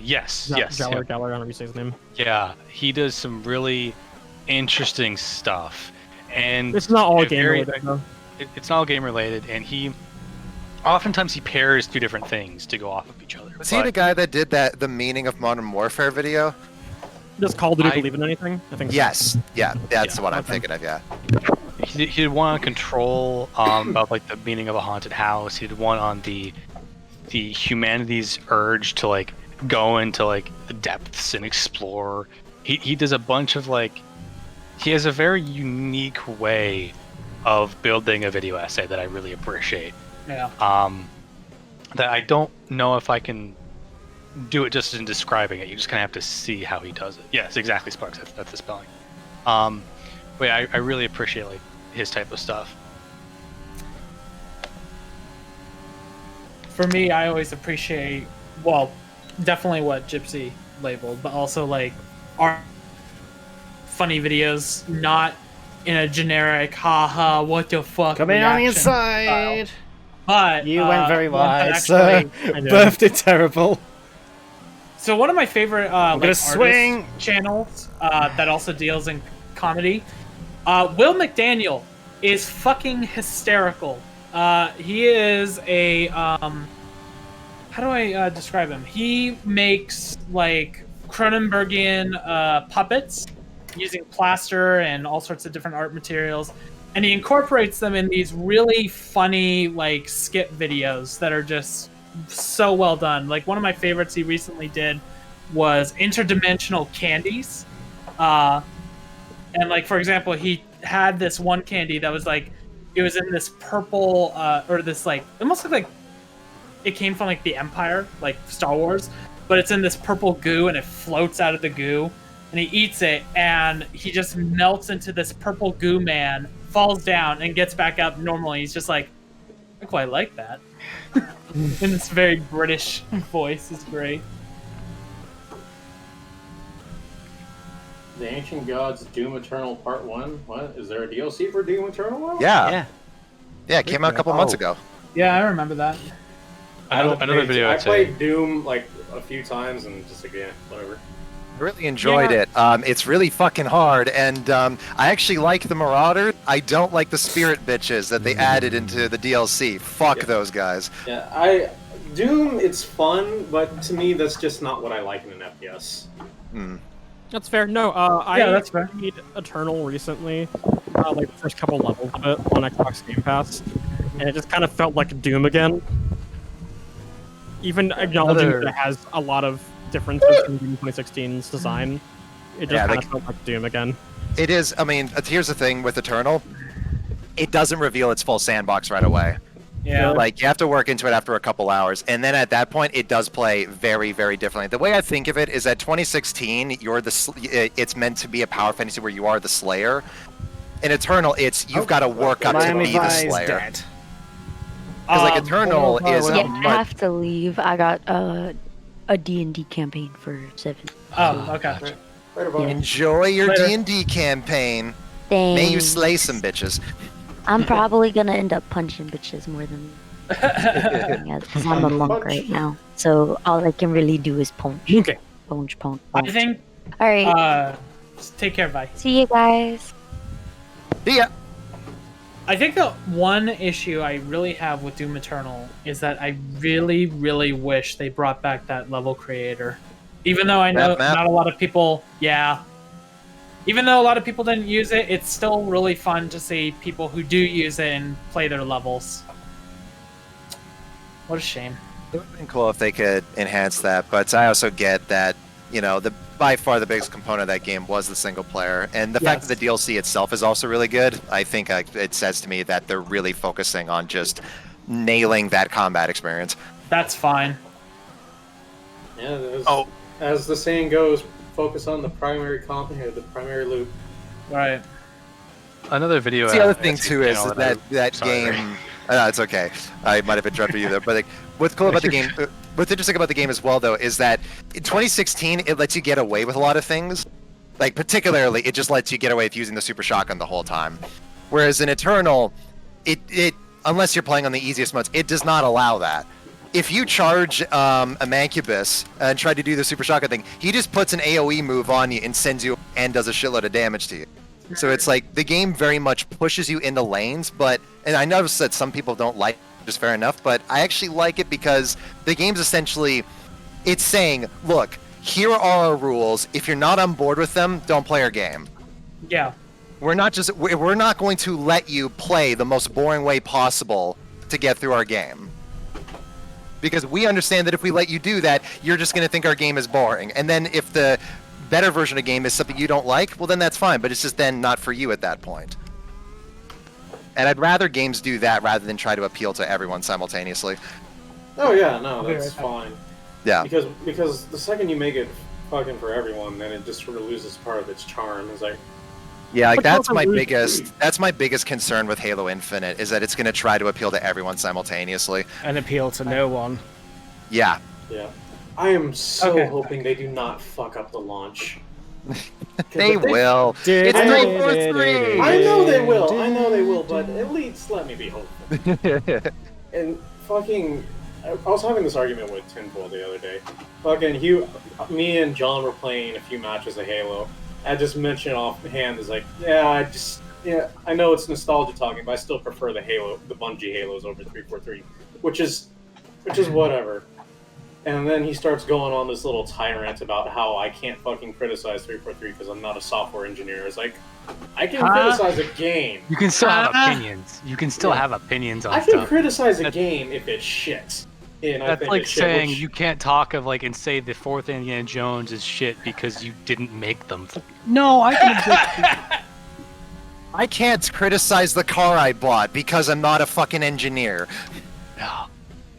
yes. Geller, him. Geller, I don't know if you say his name. Yeah, he does some really interesting stuff, and It's not all a game very- related, though. It's not all game related, and oftentimes he pairs 2 different things to go off of each other. Was he the guy that did the meaning of Modern Warfare video? Does Call of Duty I- believe in anything? I think so. Yes. Yeah, that's Yeah, what I'm okay. thinking of. Yeah. He did one on Control, about like the meaning of a haunted house. He did one on the humanity's urge to like go into like the depths and explore. He does a bunch of like, he has a very unique way of building a video essay that I really appreciate. Yeah. That I don't know if I can do it just in describing it. You just kind of have to see how he does it. Yes, exactly, Sparks. That's the spelling. But yeah, I really appreciate like his type of stuff. For me, I always appreciate, well, definitely what Gypsy labeled, but also like our funny videos, not in a generic haha what the fuck Coming on the reaction inside. style. But You went very one that wide, sir. I know. Birthday terrible. So one of my favorite gonna like swing. artist channels that also deals in comedy, Will McDaniel is fucking hysterical. He is a how do I describe him? He makes like Cronenbergian puppets using plaster and all sorts of different art materials, and he incorporates them in these really funny like skit videos that are just so well done. Like one of my favorites he recently did was interdimensional candies, and like for example, he had this one candy that was like it was in this purple or this like almost like it came from like the Empire, like Star Wars, but it's in this purple goo and it floats out of the goo, and he eats it and he just melts into this purple goo man, falls down and gets back up normally. He's just like, I quite like that. In this very British voice is great. The Ancient Gods Doom Eternal Part 1? What? Is there a DLC for Doom Eternal now? Yeah, it came out a couple months ago. Yeah, I remember that. Another video I I'd say. played Doom like a few times and just again, whatever. I really enjoyed it. It's really fucking hard, and I actually like the Marauder. I don't like the Spirit bitches that they added into the DLC. Fuck those guys. Yeah, Doom, it's fun, but to me, that's just not what I like in an FPS. That's fair. No, that's fair. I played Eternal recently, like the first couple levels of it on Xbox Game Pass, and it just kind of felt like Doom again. Even acknowledging that it has a lot of differences from Doom 2016's design, it just kind of felt like Doom again. It is. I mean, here's the thing with Eternal. It doesn't reveal its full sandbox right away. Yeah. Like, you have to work into it after a couple hours, and then at that point, it does play very, very differently. The way I think of it is that 2016, it's meant to be a power fantasy where you are the Slayer. In Eternal, you've got to work up to be the Slayer. Because like Eternal is I have to leave. I got a D&D campaign for 7. Oh, okay. Right about enjoy your D&D campaign. Thanks. May you slay some bitches. I'm probably gonna end up punching bitches more than because I'm a monk right now. So all I can really do is punch. Okay. Punch. I think. All right. Take care. Bye. See you guys. See ya. I think the one issue I really have with Doom Eternal is that I really, really wish they brought back that level creator. Even though I know not a lot of people, even though a lot of people didn't use it, it's still really fun to see people who do use it and play their levels. What a shame. It would have been cool if they could enhance that, but I also get that, by far the biggest component of that game was the single player, and the fact that the DLC itself is also really good. I think it says to me that they're really focusing on just nailing that combat experience. That's fine. Yeah. As the saying goes, focus on the primary component, the primary loop. Right. Another video. The other thing too is that game. It's okay. I might have interrupted you there, but like, what's cool about the game, what's interesting about the game as well, though, is that in 2016 it lets you get away with a lot of things. Like particularly, it just lets you get away with using the super shotgun the whole time. Whereas in Eternal, it unless you're playing on the easiest modes, it does not allow that. If you charge a Mancubus and try to do the super shotgun thing, he just puts an AoE move on you and sends you and does a shitload of damage to you. So it's like the game very much pushes you into lanes, and I noticed that some people don't like it, just fair enough, but I actually like it because the game's essentially, it's saying, look, here are our rules. If you're not on board with them, don't play our game. Yeah. We're not going to let you play the most boring way possible to get through our game. Because we understand that if we let you do that, you're just going to think our game is boring. And then if the better version of the game is something you don't like, well then that's fine, but it's just then not for you at that point. And I'd rather games do that rather than try to appeal to everyone simultaneously. Oh yeah, no, that's fine. Yeah. Because the second you make it fucking for everyone, then it just sort of loses part of its charm. It's like, yeah, like that's my biggest concern with Halo Infinite is that it's going to try to appeal to everyone simultaneously and appeal to no one. Yeah. Yeah. I am so hoping they do not fuck up the launch. They will. It's 343. I know they will, but at least let me be hopeful. And fucking, I was having this argument with Tinfoil the other day. Fucking me and John were playing a few matches of Halo. I just mentioned offhand is like, yeah, Yeah, I know it's nostalgia talking, but I still prefer the Bungie Halos over 343, which is whatever. And then he starts going on this little tyrant about how I can't fucking criticize 343 because I'm not a software engineer. It's like, I can criticize a game. You can still have opinions. You can still have opinions on I stuff. can criticize a game if it's shit. And I That's think like it's shit, saying which- you can't talk of and say the fourth Indiana Jones is shit because you didn't make them. No, I can. I can't criticize the car I bought because I'm not a fucking engineer. No,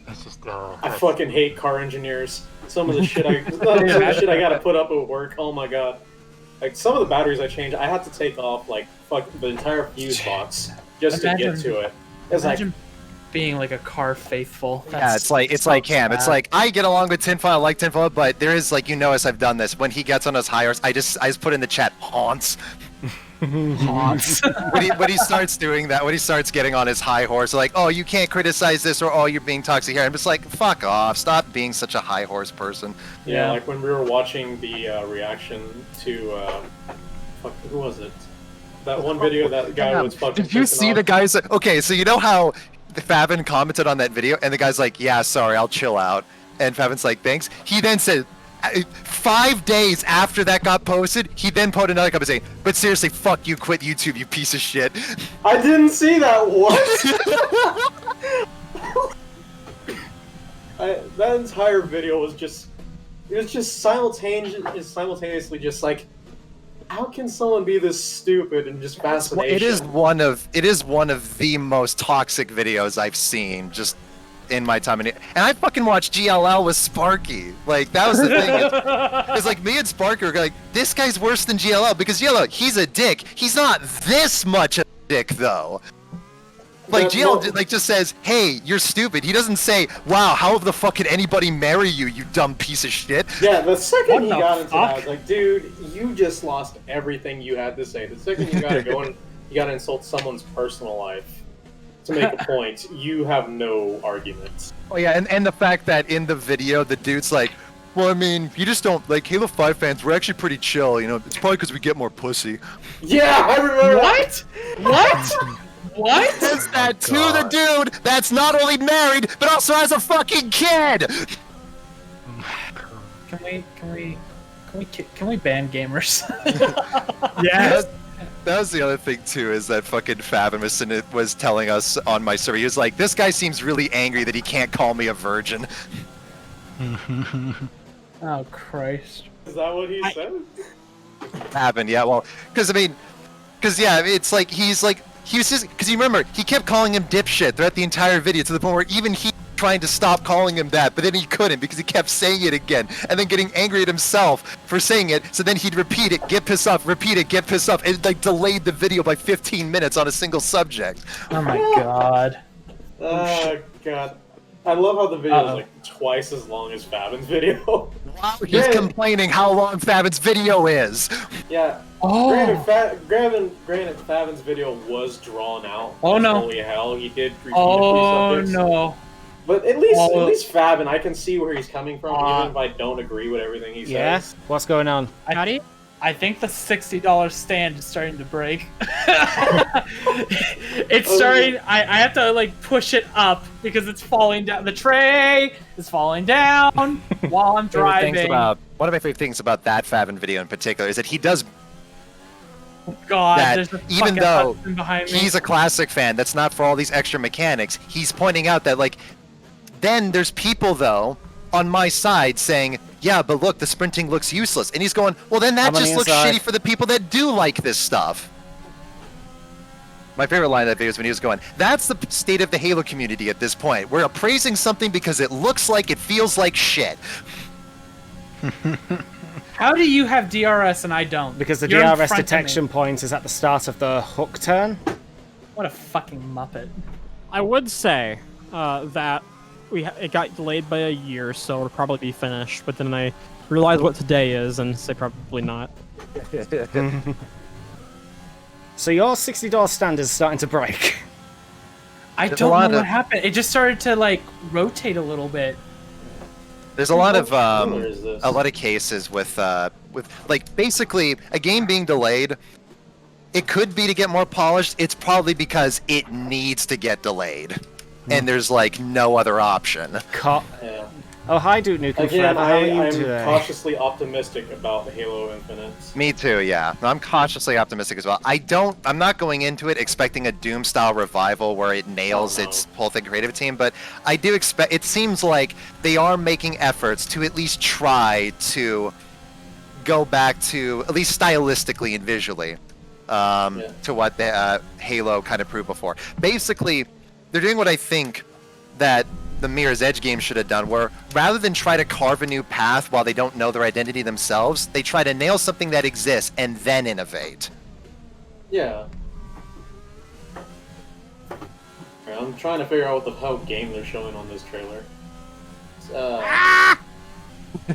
that's just. I fucking hate car engineers. Some of the shit I gotta put up at work. Oh my god! Like some of the batteries I changed, I had to take off the entire fuse box just to get to it. It's Imagine being like a car faithful. Yeah, it's like Cam. It's like I get along with Tinfoil, I like Tinfoil, but there is as I've done this. When he gets on his high horse, I just put in the chat haunts. haunts. when he starts doing that, when he starts getting on his high horse, like, oh, you can't criticize this, or oh, you're being toxic here. I'm just like, fuck off, stop being such a high horse person. Yeah, like when we were watching the reaction to who was it? That one video that guy was fucking. Did you see the guys? Okay, so you know how Favin commented on that video, and the guy's like, yeah, sorry, I'll chill out. And Favin's like, thanks. He then said, 5 days after that got posted, he then posted another comment saying, but seriously, fuck you, quit YouTube, you piece of shit. I didn't see that. What? That entire video was just simultaneously just like, how can someone be this stupid and just fascination? It is one of the most toxic videos I've seen just in my time. And I fucking watched GLL with Sparky. Like, that was the thing. It's like me and Sparky were like, this guy's worse than GLL because GLL, he's a dick. He's not this much a dick though. Like GLL just says, hey, you're stupid. He doesn't say, wow, how the fuck could anybody marry you, you dumb piece of shit. Yeah, the second he got into that, I was like, dude, you just lost everything you had to say. The second you gotta go and you gotta insult someone's personal life to make a point, you have no arguments. Oh yeah, and the fact that in the video, the dude's like, well, I mean, you just don't, like, Halo 5 fans, we're actually pretty chill, you know, it's probably because we get more pussy. Yeah, I remember What? What? What? Says that to the dude that's not only married, but also has a fucking kid! Can we ban gamers? Yes. That was the other thing too, is that fucking Favin was telling us on my server. He was like, "This guy seems really angry that he can't call me a virgin." Oh Christ! Is that what he said? Favin, yeah. Well, because it's like he was just because you remember he kept calling him dipshit throughout the entire video to the point where even he trying to stop calling him that, but then he couldn't because he kept saying it again and then getting angry at himself for saying it. So then he'd repeat it, get pissed off, repeat it, get pissed off. It like delayed the video by 15 minutes on a single subject. Oh my god. Oh god. I love how the video is like twice as long as Favin's video. Wow, he's complaining how long Favin's video is. Yeah. Oh. Granted, Favin's video was drawn out. Oh no. Holy hell, he did repeat Oh subjects. no. But at least Favin, I can see where he's coming from, even if I don't agree with everything he says. Yeah? What's going on? Paty? I think the $60 stand is starting to break. It's starting. I have to like push it up because it's falling down. The tray is falling down while I'm driving. One of my favorite things about that Favin video in particular is that he does God, that there's a even fucking though Hudson behind me. he's a classic fan, that's not for all these extra mechanics. He's pointing out that like, then there's people though on my side saying, yeah, but look, the sprinting looks useless. And he's going, well, then that just looks shitty for the people that do like this stuff. My favorite line of that video is when he was going, that's the state of the Halo community at this point. We're appraising something because it looks like it feels like shit. How do you have DRS and I don't? Because the You're in DRS front of detection me. point is at the start of the hook turn. What a fucking muppet. I would say that it got delayed by a year, so it'll probably be finished. But then I realized what today is, and say probably not. So your $60 stand is starting to break. I don't know what happened. It just started to like rotate a little bit. There's a lot of cases with like basically a game being delayed. it could be to get more polished. It's probably because it needs to get delayed, and there's like no other option. Yeah. Oh, hi, Duke Nukem Again, Forever. How are you I'm today? cautiously optimistic about Halo Infinite. Me too, yeah. I'm cautiously optimistic as well. I'm not going into it expecting a Doom-style revival where it nails its whole thing creative team, but I do expect, it seems like they are making efforts to at least try to go back to, at least stylistically and visually, to what the Halo kind of proved before. Basically, they're doing what I think that the Mirror's Edge game should have done, where rather than try to carve a new path while they don't know their identity themselves, they try to nail something that exists and then innovate. Yeah. Alright, I'm trying to figure out what the hell game they're showing on this trailer. What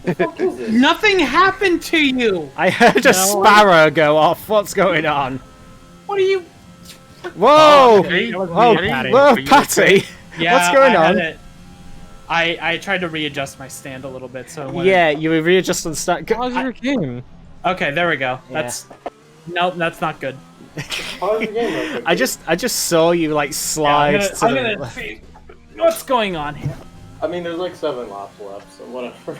the fuck is this? Nothing happened to you. I heard a sparrow go off. What's going on? What are you? Whoa! Patty? Whoa, Patty? whoa, Are you Paty! Yeah, What's going I had on? it. I tried to readjust my stand a little bit, so when Yeah, you were readjusting the Pause your game. Okay, there we go. Yeah. That's nope, that's not good. Pause the game real quick. I just saw you like slide to I'm the gonna see what's going on here. I mean, there's like 7 laps left, so whatever.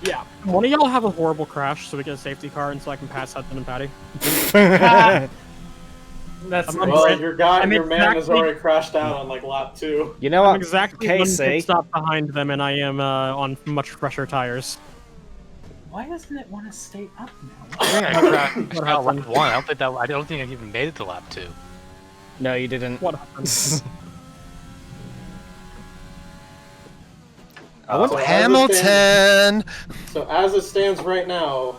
Yeah. One of y'all have a horrible crash so we get a safety car and so I can pass Hudson and Paty. That's Well, your guy, I'm your man has exactly- already crashed out on like lap 2. You know I'm what, exactly one Casey? pit stop behind them and I am on much fresher tires. Why doesn't it want to stay up now? I think I crashed out lap 1. I don't think I even made it to lap 2. No, you didn't. What happened? I want So Hamilton! So as it stands right now,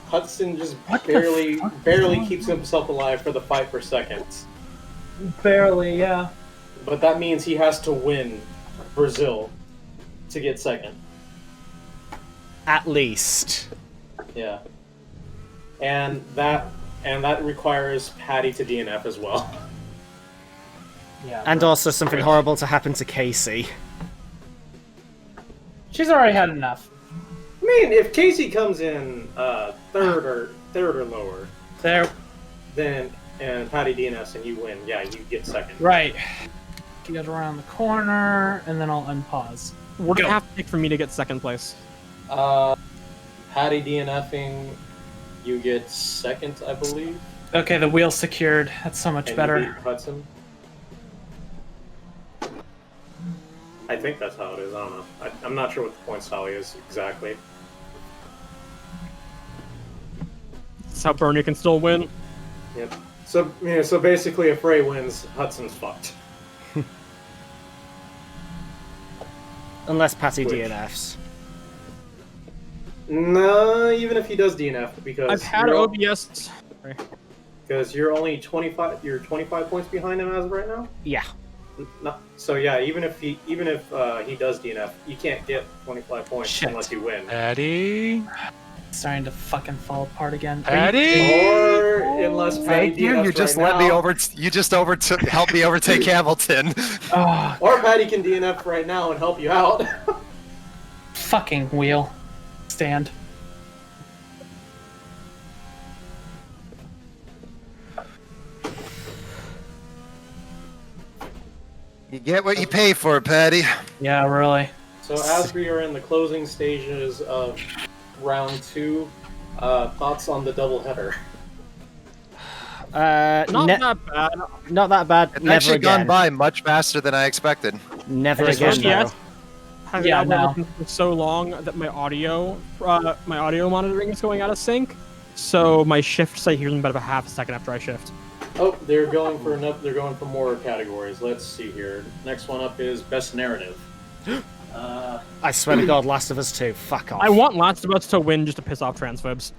Hudson just barely keeps himself alive for the fight for seconds. Barely, yeah. But that means he has to win Brazil to get second. At least. Yeah. And that requires Paty to DNF as well. Yeah. And also something horrible to happen to Casey. She's already had enough. I mean, if Casey comes in third or lower, There. then and Paty DNFs and you win, yeah, you get second. Right. Get around the corner, and then I'll unpause. What do Go. you have to take for me to get second place? Paty DNFing, you get second, I believe. Okay, the wheel's secured. That's so much And better. you beat Hudson. I think that's how it is. I don't know. I'm not sure what the points tally is exactly. That's how Bernie can still win. Yep. So yeah. So basically, if Ray wins, Hudson's fucked. Unless Paty Which? DNFs. No, even if he does DNF, because I've had OBS. because you're only 25. You're 25 points behind him as of right now. Yeah. No, so yeah, even if he does DNF, you can't get 25 points Shit. unless you win. Patty? It's starting to fucking fall apart again. Patty? Or unless Paty Thank you. DNFs You just right let me now. over. You just helped me overtake Hamilton. Oh, Or Paty can DNF right now and help you out. fucking wheel. Stand. You get what you pay for, Patty. Yeah, really. So as we are in the closing stages of round 2, thoughts on the doubleheader? Not that bad. Not that bad. It's Never actually again. gone by much faster than I expected. Never I just again. wish yes. though. Having Yeah, that no. one for so long that my audio monitoring is going out of sync, so my shifts I hear them about a half a second after I shift. Oh, they're going for They're going for more categories. Let's see here. Next one up is best narrative. I swear to God, Last of Us 2. Fuck off. I want Last of Us to win just to piss off transphobes.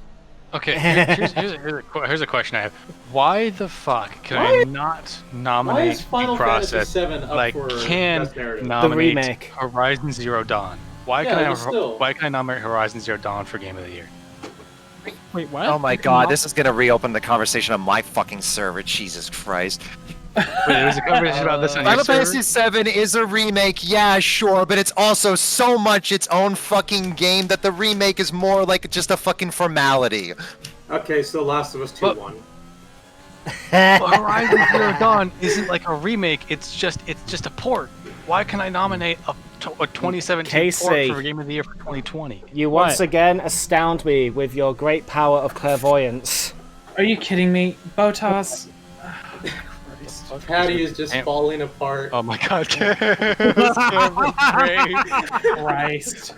Okay, here's a question I have. Why the fuck can I not Why nominate is Final process Fantasy VII up like for can best narrative? nominate remake. Horizon Zero Dawn? Why Yeah, can but still. why can I nominate Horizon Zero Dawn for Game of the Year? Wait, what? Oh my god, this is gonna reopen the conversation on my fucking server. Jesus Christ. Wait, there was a conversation about this on your Final server? Fantasy VII is a remake, yeah, sure, but it's also so much its own fucking game that the remake is more like just a fucking formality. Okay, so Last of Us 2 Well- won. Horizon Zero Dawn isn't like a remake. It's just a port. Why can I nominate a 2017 Casey. port for Game of the Year for 2020? You once again astound me with your great power of clairvoyance. Are you kidding me? Botas? Paty is just falling apart. Oh my god, this camera's great. Christ.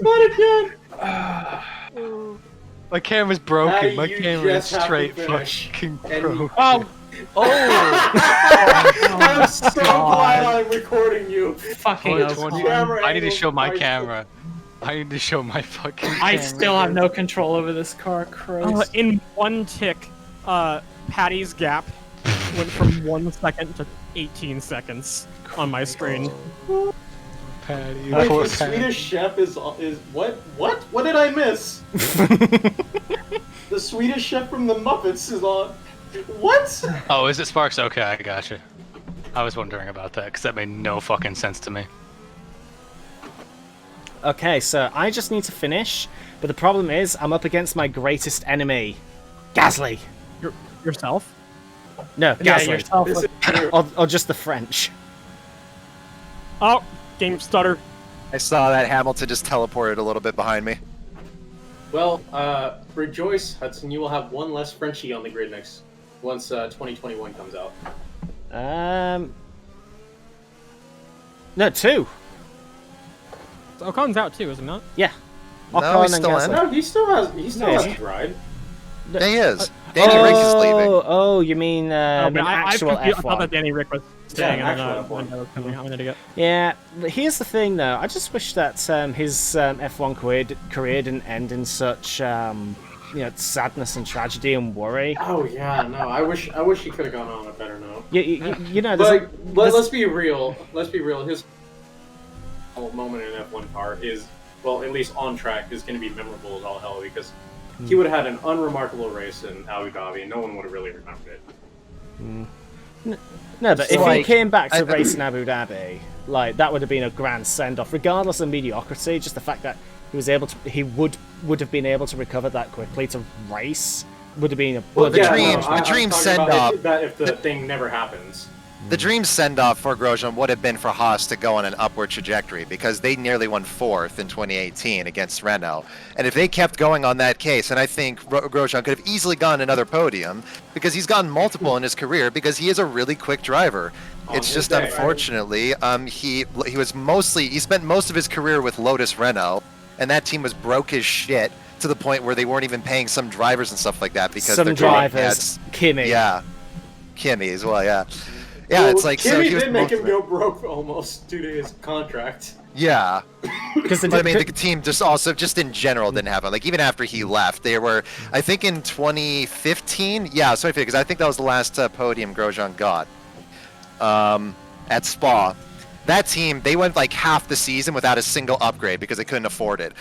What again? My camera's broken. Paty, My you camera is just have to straight finish. fucking And broken. Oh, I'm so glad I'm recording you. fucking Oh, hell. Camera I need to angle show my right camera. I need to show my fucking I camera. still have no control over this car, Christ. In one tick, Patty's gap went from 1 second to 18 seconds on my screen. Patty, Wait, poor the Patty. Swedish chef is what? What did I miss? The Swedish chef from the Muppets is on. What? Oh, is it Sparks? Okay, I gotcha. I was wondering about that because that made no fucking sense to me. Okay, so I just need to finish, but the problem is I'm up against my greatest enemy, Gasly. Yourself? No, Yeah, Gasly. yourself. This is true. Or just the French. Oh, game stutter. I saw that Hamilton just teleported a little bit behind me. Well, rejoice, Hudson. You will have one less Frenchie on the grid once 2021 comes out. No, 2. Ocon's out too, is he not? Yeah. No, Ocon he's and still Gasly. in. No, he still has Yeah. to ride. Yeah, he is. Danny Rick is leaving. Oh, you mean Oh, an but actual I thought that F1? Danny Rick was staying Yeah, and then actual F1. I was coming. I'm an idiot. Yeah, but here's the thing though. I just wish that his F1 career didn't end in such sadness and tragedy and worry. Oh yeah, no. I wish he could have gone on a better note. You know, But there's let's be real. Let's be real. His whole moment in an F1 car is, well, at least on track, is going to be memorable as all hell because he would have had an unremarkable race in Abu Dhabi, and no one would have really remembered it. No, but if he Like, came back to race in Abu Dhabi, like that would have been a grand send off, regardless of mediocrity. Just the fact that he would have been able to recover that quickly to race would have been a Well, the bloody dream- accomplishment. the dream I'm talking send about off. that if the thing never happens. The dream send-off for Grosjean would have been for Haas to go on an upward trajectory because they nearly won 4th in 2018 against Renault. And if they kept going on that case, and I think Grosjean could have easily gone another podium because he's gotten multiple in his career because he is a really quick driver. It's his just day. unfortunately, he spent most of his career with Lotus Renault, and that team was broke as shit to the point where they weren't even paying some drivers and stuff like that because Some they're drivers, Kimi. Yeah, Kimi as well. Yeah. Yeah, Well, it's like so Kimi he was did make him both- go broke almost due to his contract. Yeah, Because but I mean the team just in general didn't have him. Like even after he left, they were I think in 2015. Yeah, so because I think that was the last podium Grosjean got at Spa. That team they went like half the season without a single upgrade because they couldn't afford it.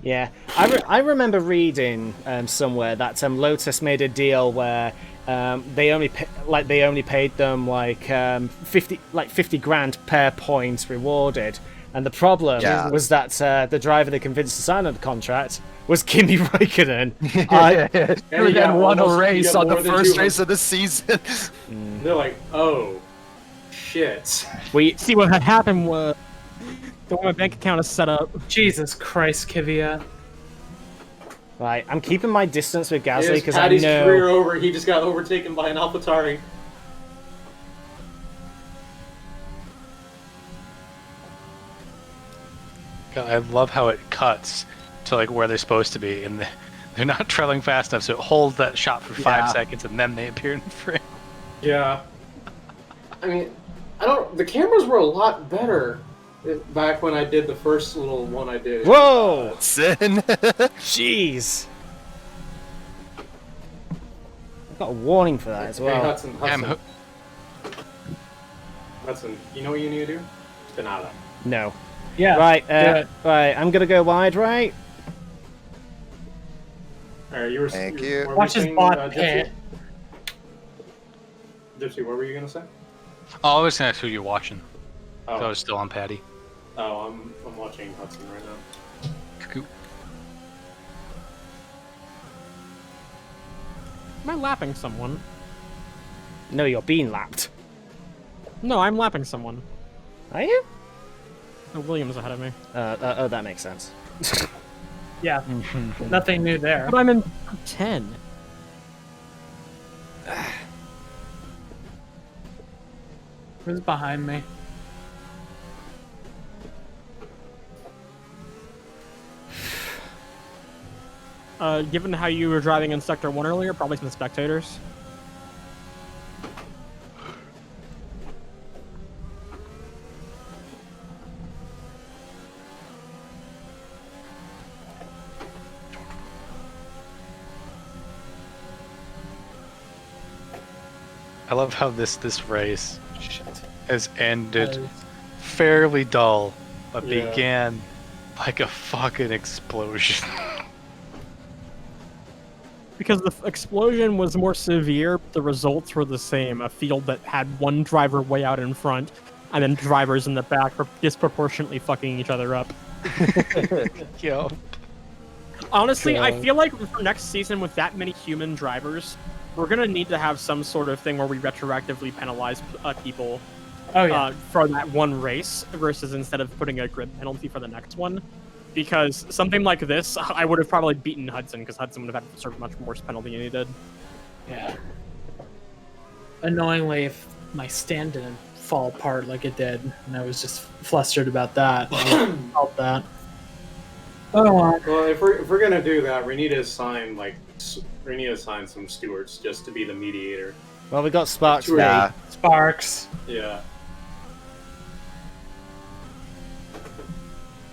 Yeah, I remember reading somewhere that Lotus made a deal where they only paid them like 50 grand per point rewarded, and the problem was that the driver they convinced to sign on the contract was Kimi Räikkönen. And he got won a almost- he race got on the more than first 200. race of the season. They're like, oh, shit. See, what had happened was the way my bank account is set up. Jesus Christ, Kvyat. Right, I'm keeping my distance with Gasly Is because I Patty's career know. over? He just got overtaken by an AlphaTauri. God, I love how it cuts to like where they're supposed to be, and they're not traveling fast enough, so it holds that shot for 5 seconds, and then they appear in the frame. Yeah. I mean, the cameras were a lot better back when I did the first little one I did. Whoa! Sin. Jeez. I've got a warning for that as Hey, well. Hudson, Damn, Hudson, you know what you need to do? Spin out of that. No. Yeah. Right, do it. right. I'm gonna go wide, right? Alright, you were. Thank what you. were Watch his saying, bot Gypsy? pit. Gypsy, what were you gonna say? Oh, I was gonna ask who you're watching. Oh, So I was still on Patty. I'm watching Hudson right now. Cuckoo. Am I lapping someone? No, you're being lapped. No, I'm lapping someone. Are you? Oh, William's ahead of me. Oh, that makes sense. Yeah, nothing new there. But I'm in 10. Who's behind me? Given how you were driving in Sector 1 earlier, probably some spectators. I love how this race has ended fairly dull, but Yeah. began like a fucking explosion. Because the explosion was more severe, the results were the same. A field that had one driver way out in front, and then drivers in the back were disproportionately fucking each other up. Yo. Honestly, I God. feel like for next season, with that many human drivers, we're gonna need to have some sort of thing where we retroactively penalize people Oh yeah. for that one race, versus instead of putting a grid penalty for the next one. Because something like this, I would have probably beaten Hudson, because Hudson would have had to serve much worse penalty than he did. Yeah. Annoyingly, if my stand didn't fall apart like it did, and I was just flustered about that. I felt that. Oh well. Well, if we're gonna do that, we need to assign some stewards just to be the mediator. Well, we got Sparks. Yeah. Sparks. Yeah.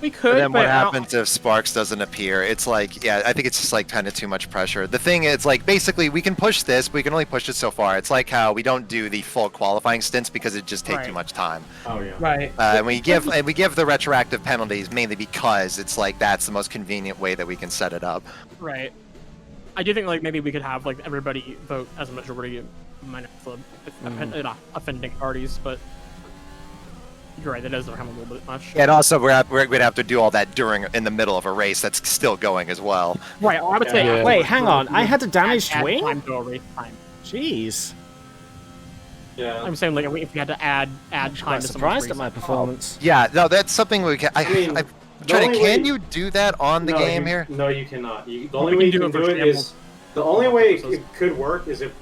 We could, But then but what happens if Sparks doesn't appear? It's like, yeah, I think it's just like kind of too much pressure. The thing is, like, basically we can push this, but we can only push it so far. It's like how we don't do the full qualifying stints because it just takes Right. too much time. Oh yeah. Right. And we give the retroactive penalties mainly because it's like that's the most convenient way that we can set it up. Right. I do think like maybe we could have like everybody vote as a majority minus the offending parties, but you're right, that does become a little bit much. And also we'd have to do all that in the middle of a race that's still going as well. Right, I would say. Yeah. Wait, hang on. I had a damaged add wing? time to a race time. Jeez. Yeah. I'm saying like if you had to add time Quite to surprised at someone's my race. performance. Yeah, no, that's something we can. mean, I'm the trying only to. Can way- you do that on the No, game you- here? No, you cannot. The We only way you can can do do it for it Shambles. is the only way purposes. it could work is if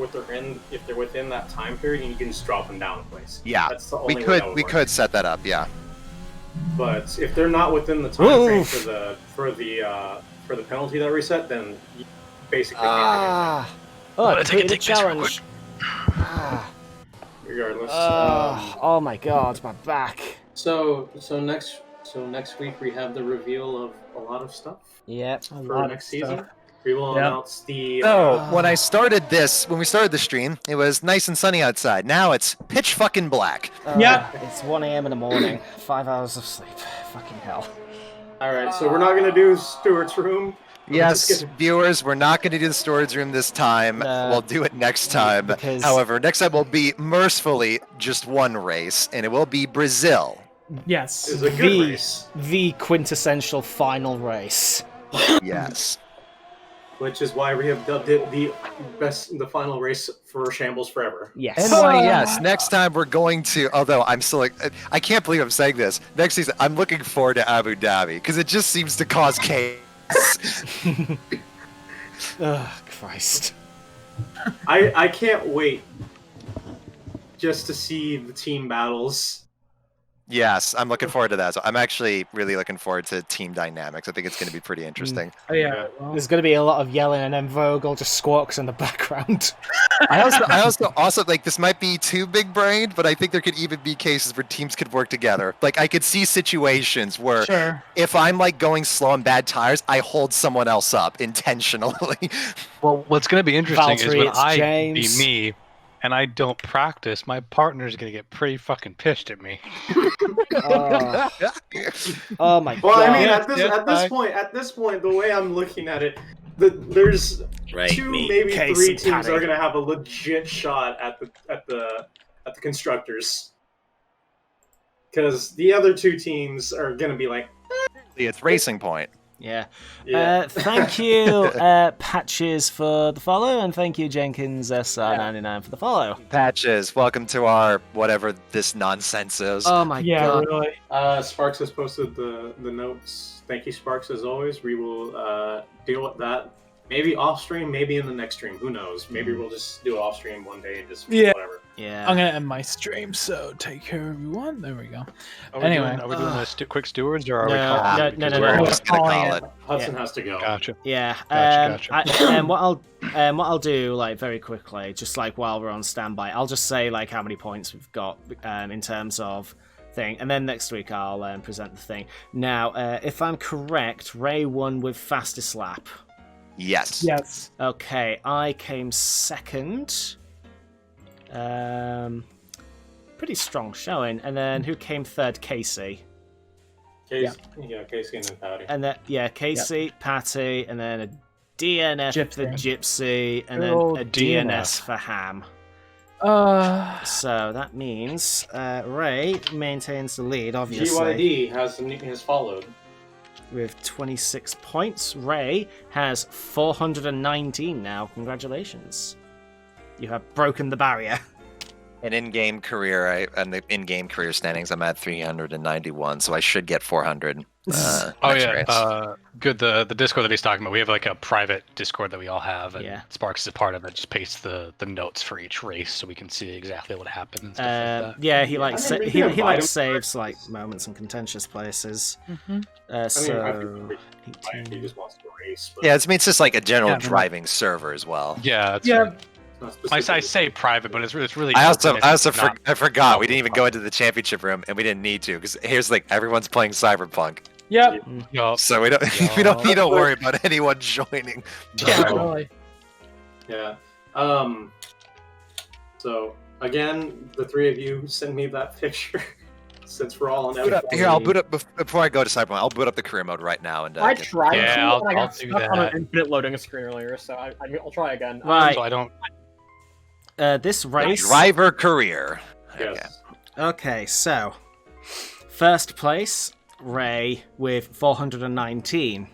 they're within that time period, and you can just drop them down a place. Yeah, That's the we only way could that would we work. could set that up. Yeah. But if they're not within the time frame Oof. for the penalty that we set, then you basically can't Oh, I Let's take completed the this real challenge. Ah. do anything regardless. Oh my god, my back. So next week we have the reveal of a lot of stuff Yep. for next season. We will Yep. announce the. So when we started the stream, it was nice and sunny outside. Now it's pitch fucking black. Yeah. It's 1 a.m. in the morning. 5 hours of sleep. Fucking hell. All right, so we're not gonna do Stuart's room. We're just Yes, gonna- viewers, we're not going to do the storage room this time. No. We'll do it next time. Because- However, next time will be mercifully just one race, and it will be Brazil. Yes. It's a good The- race, The quintessential final race. Yes. which is why we have dubbed it the final race for Shambles Forever. Yes. And why, yes, next time we're going to, although I'm still like, I can't believe I'm saying this. Next season, I'm looking forward to Abu Dhabi, because it just seems to cause chaos. Ugh, Christ. I can't wait just to see the team battles. Yes, I'm looking forward to that. So I'm actually really looking forward to team dynamics. I think it's going to be pretty interesting. Oh, yeah. Well, There's going to be a lot of yelling, and then Vogel just squawks in the background. I also like this might be too big brained, but I think there could even be cases where teams could work together. Like I could see situations where sure. if I'm like going slow on bad tires, I hold someone else up intentionally. Well, what's going to be interesting Valtteri, is when it's I James. be me and I don't practice, my partner's going to get pretty fucking pissed at me. Oh my Well, god. I mean, Yeah, at this point, the way I'm looking at it, there's two, maybe Casey three teams Paty. that are gonna have a legit shot at the constructors, because the other two teams are gonna be like, It's Racing Point. Yeah. Yeah. Thank you, Patches, for the follow, and thank you, Jenkins SR99 for the follow. Patches, welcome to our whatever this nonsense is. Oh my Yeah, god. really. Sparks has posted the notes. Thank you, Sparks, as always. We will deal with that. Maybe off stream, maybe in the next stream. Who knows? Maybe we'll just do it off stream one day and just whatever. Yeah. I'm gonna end my stream, so take care, everyone. There we go. Are we Anyway. doing the quick stewards, or are we No, calling no, it? no, Because no, we're- We're just gonna call it. Hudson has to go. Gotcha. Yeah. Gotcha. And what I'll do, like, very quickly, just like while we're on standby, I'll just say like how many points we've got in terms of thing, and then next week I'll present the thing. Now, if I'm correct, Ray won with fastest lap. Yes. Yes. Okay, I came second. Pretty strong showing. And then who came third? Casey. Casey and then Paty. And then Casey, Paty, and then a DNF for Gypsy, and then Oh, a DNS DNF. for Ham. Uh, So that means Ray maintains the lead, obviously, GYD has followed. with 26 points. Ray has 419 now. Congratulations. You have broken the barrier. And in-game career, and the in-game career standings, I'm at 391, so I should get 400. Oh next yeah, race. good. The Discord that he's talking about, we have like a private Discord that we all have, and Yeah. Sparks is a part of it. Just pastes the notes for each race so we can see exactly what happened and stuff like that. Yeah, he likes I mean, we he can he invite likes him saves like moments in contentious places. I So think he just wants to race. But Yeah, it's just like a general Yeah, but- driving server as well. Yeah, it's yeah. not I specifically- say private, but it's really. I also not- I forgot we didn't even go into the championship room, and we didn't need to because here's like everyone's playing Cyberpunk, Yep. Yup. so we don't we don't need to worry about anyone joining. Yeah. Really. Yeah. So again, the three of you send me that picture since we're all on Here, I'll boot up before I go to Cyberpunk. I'll boot up the career mode right now, and I get- tried Yeah, to, I'll and I got do stuck on that. an infinite loading screen earlier, so I'll try again. Right. So I don't. this race. driver career. Okay. Yes. Okay, so first place, Ray with 419.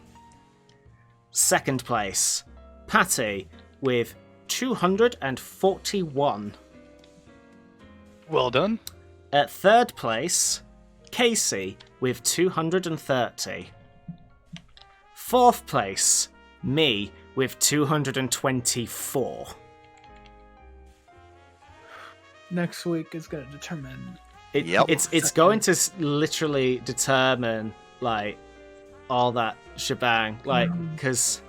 Second place, Paty with 241. Well done. At third place, Casey with 230. Fourth place, me with 224. Next week is gonna determine. Yep. It's going to literally determine like all that shebang, like because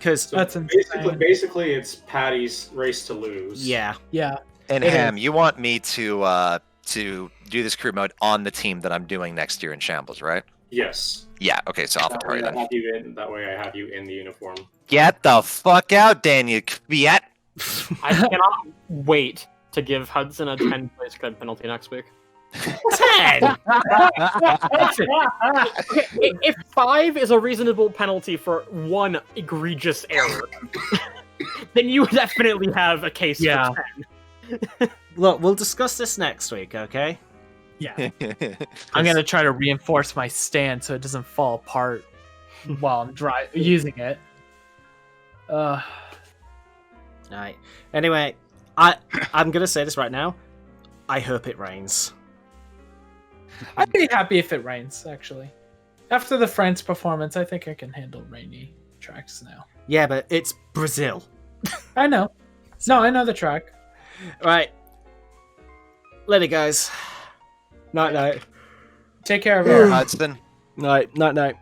So That's insane. basically, it's Patty's race to lose. yeah. Yeah. And It Ham, you want me to do this career mode on the team that I'm doing next year in Shambles, right? Yes. Yeah. Okay, so That AlphaTauri way, I then. have you in. That way, I have you in the uniform. Get the fuck out, Daniel Kviat. I cannot wait to give Hudson a 10-place cred penalty next week. 10. Okay, if 5 is a reasonable penalty for one egregious error, then you definitely have a case Yeah. for 10. Look, we'll discuss this next week, okay? Yeah. I'm gonna try to reinforce my stand so it doesn't fall apart while I'm using it. Alright. Anyway, I'm gonna say this right now. I hope it rains. I'd be happy if it rains, actually. After the France performance, I think I can handle rainy tracks now. Yeah, but it's Brazil. I know. No, I know the track. Right. Later, guys. Night, night. Take care of Here, everyone. Hudson. Night, night, night.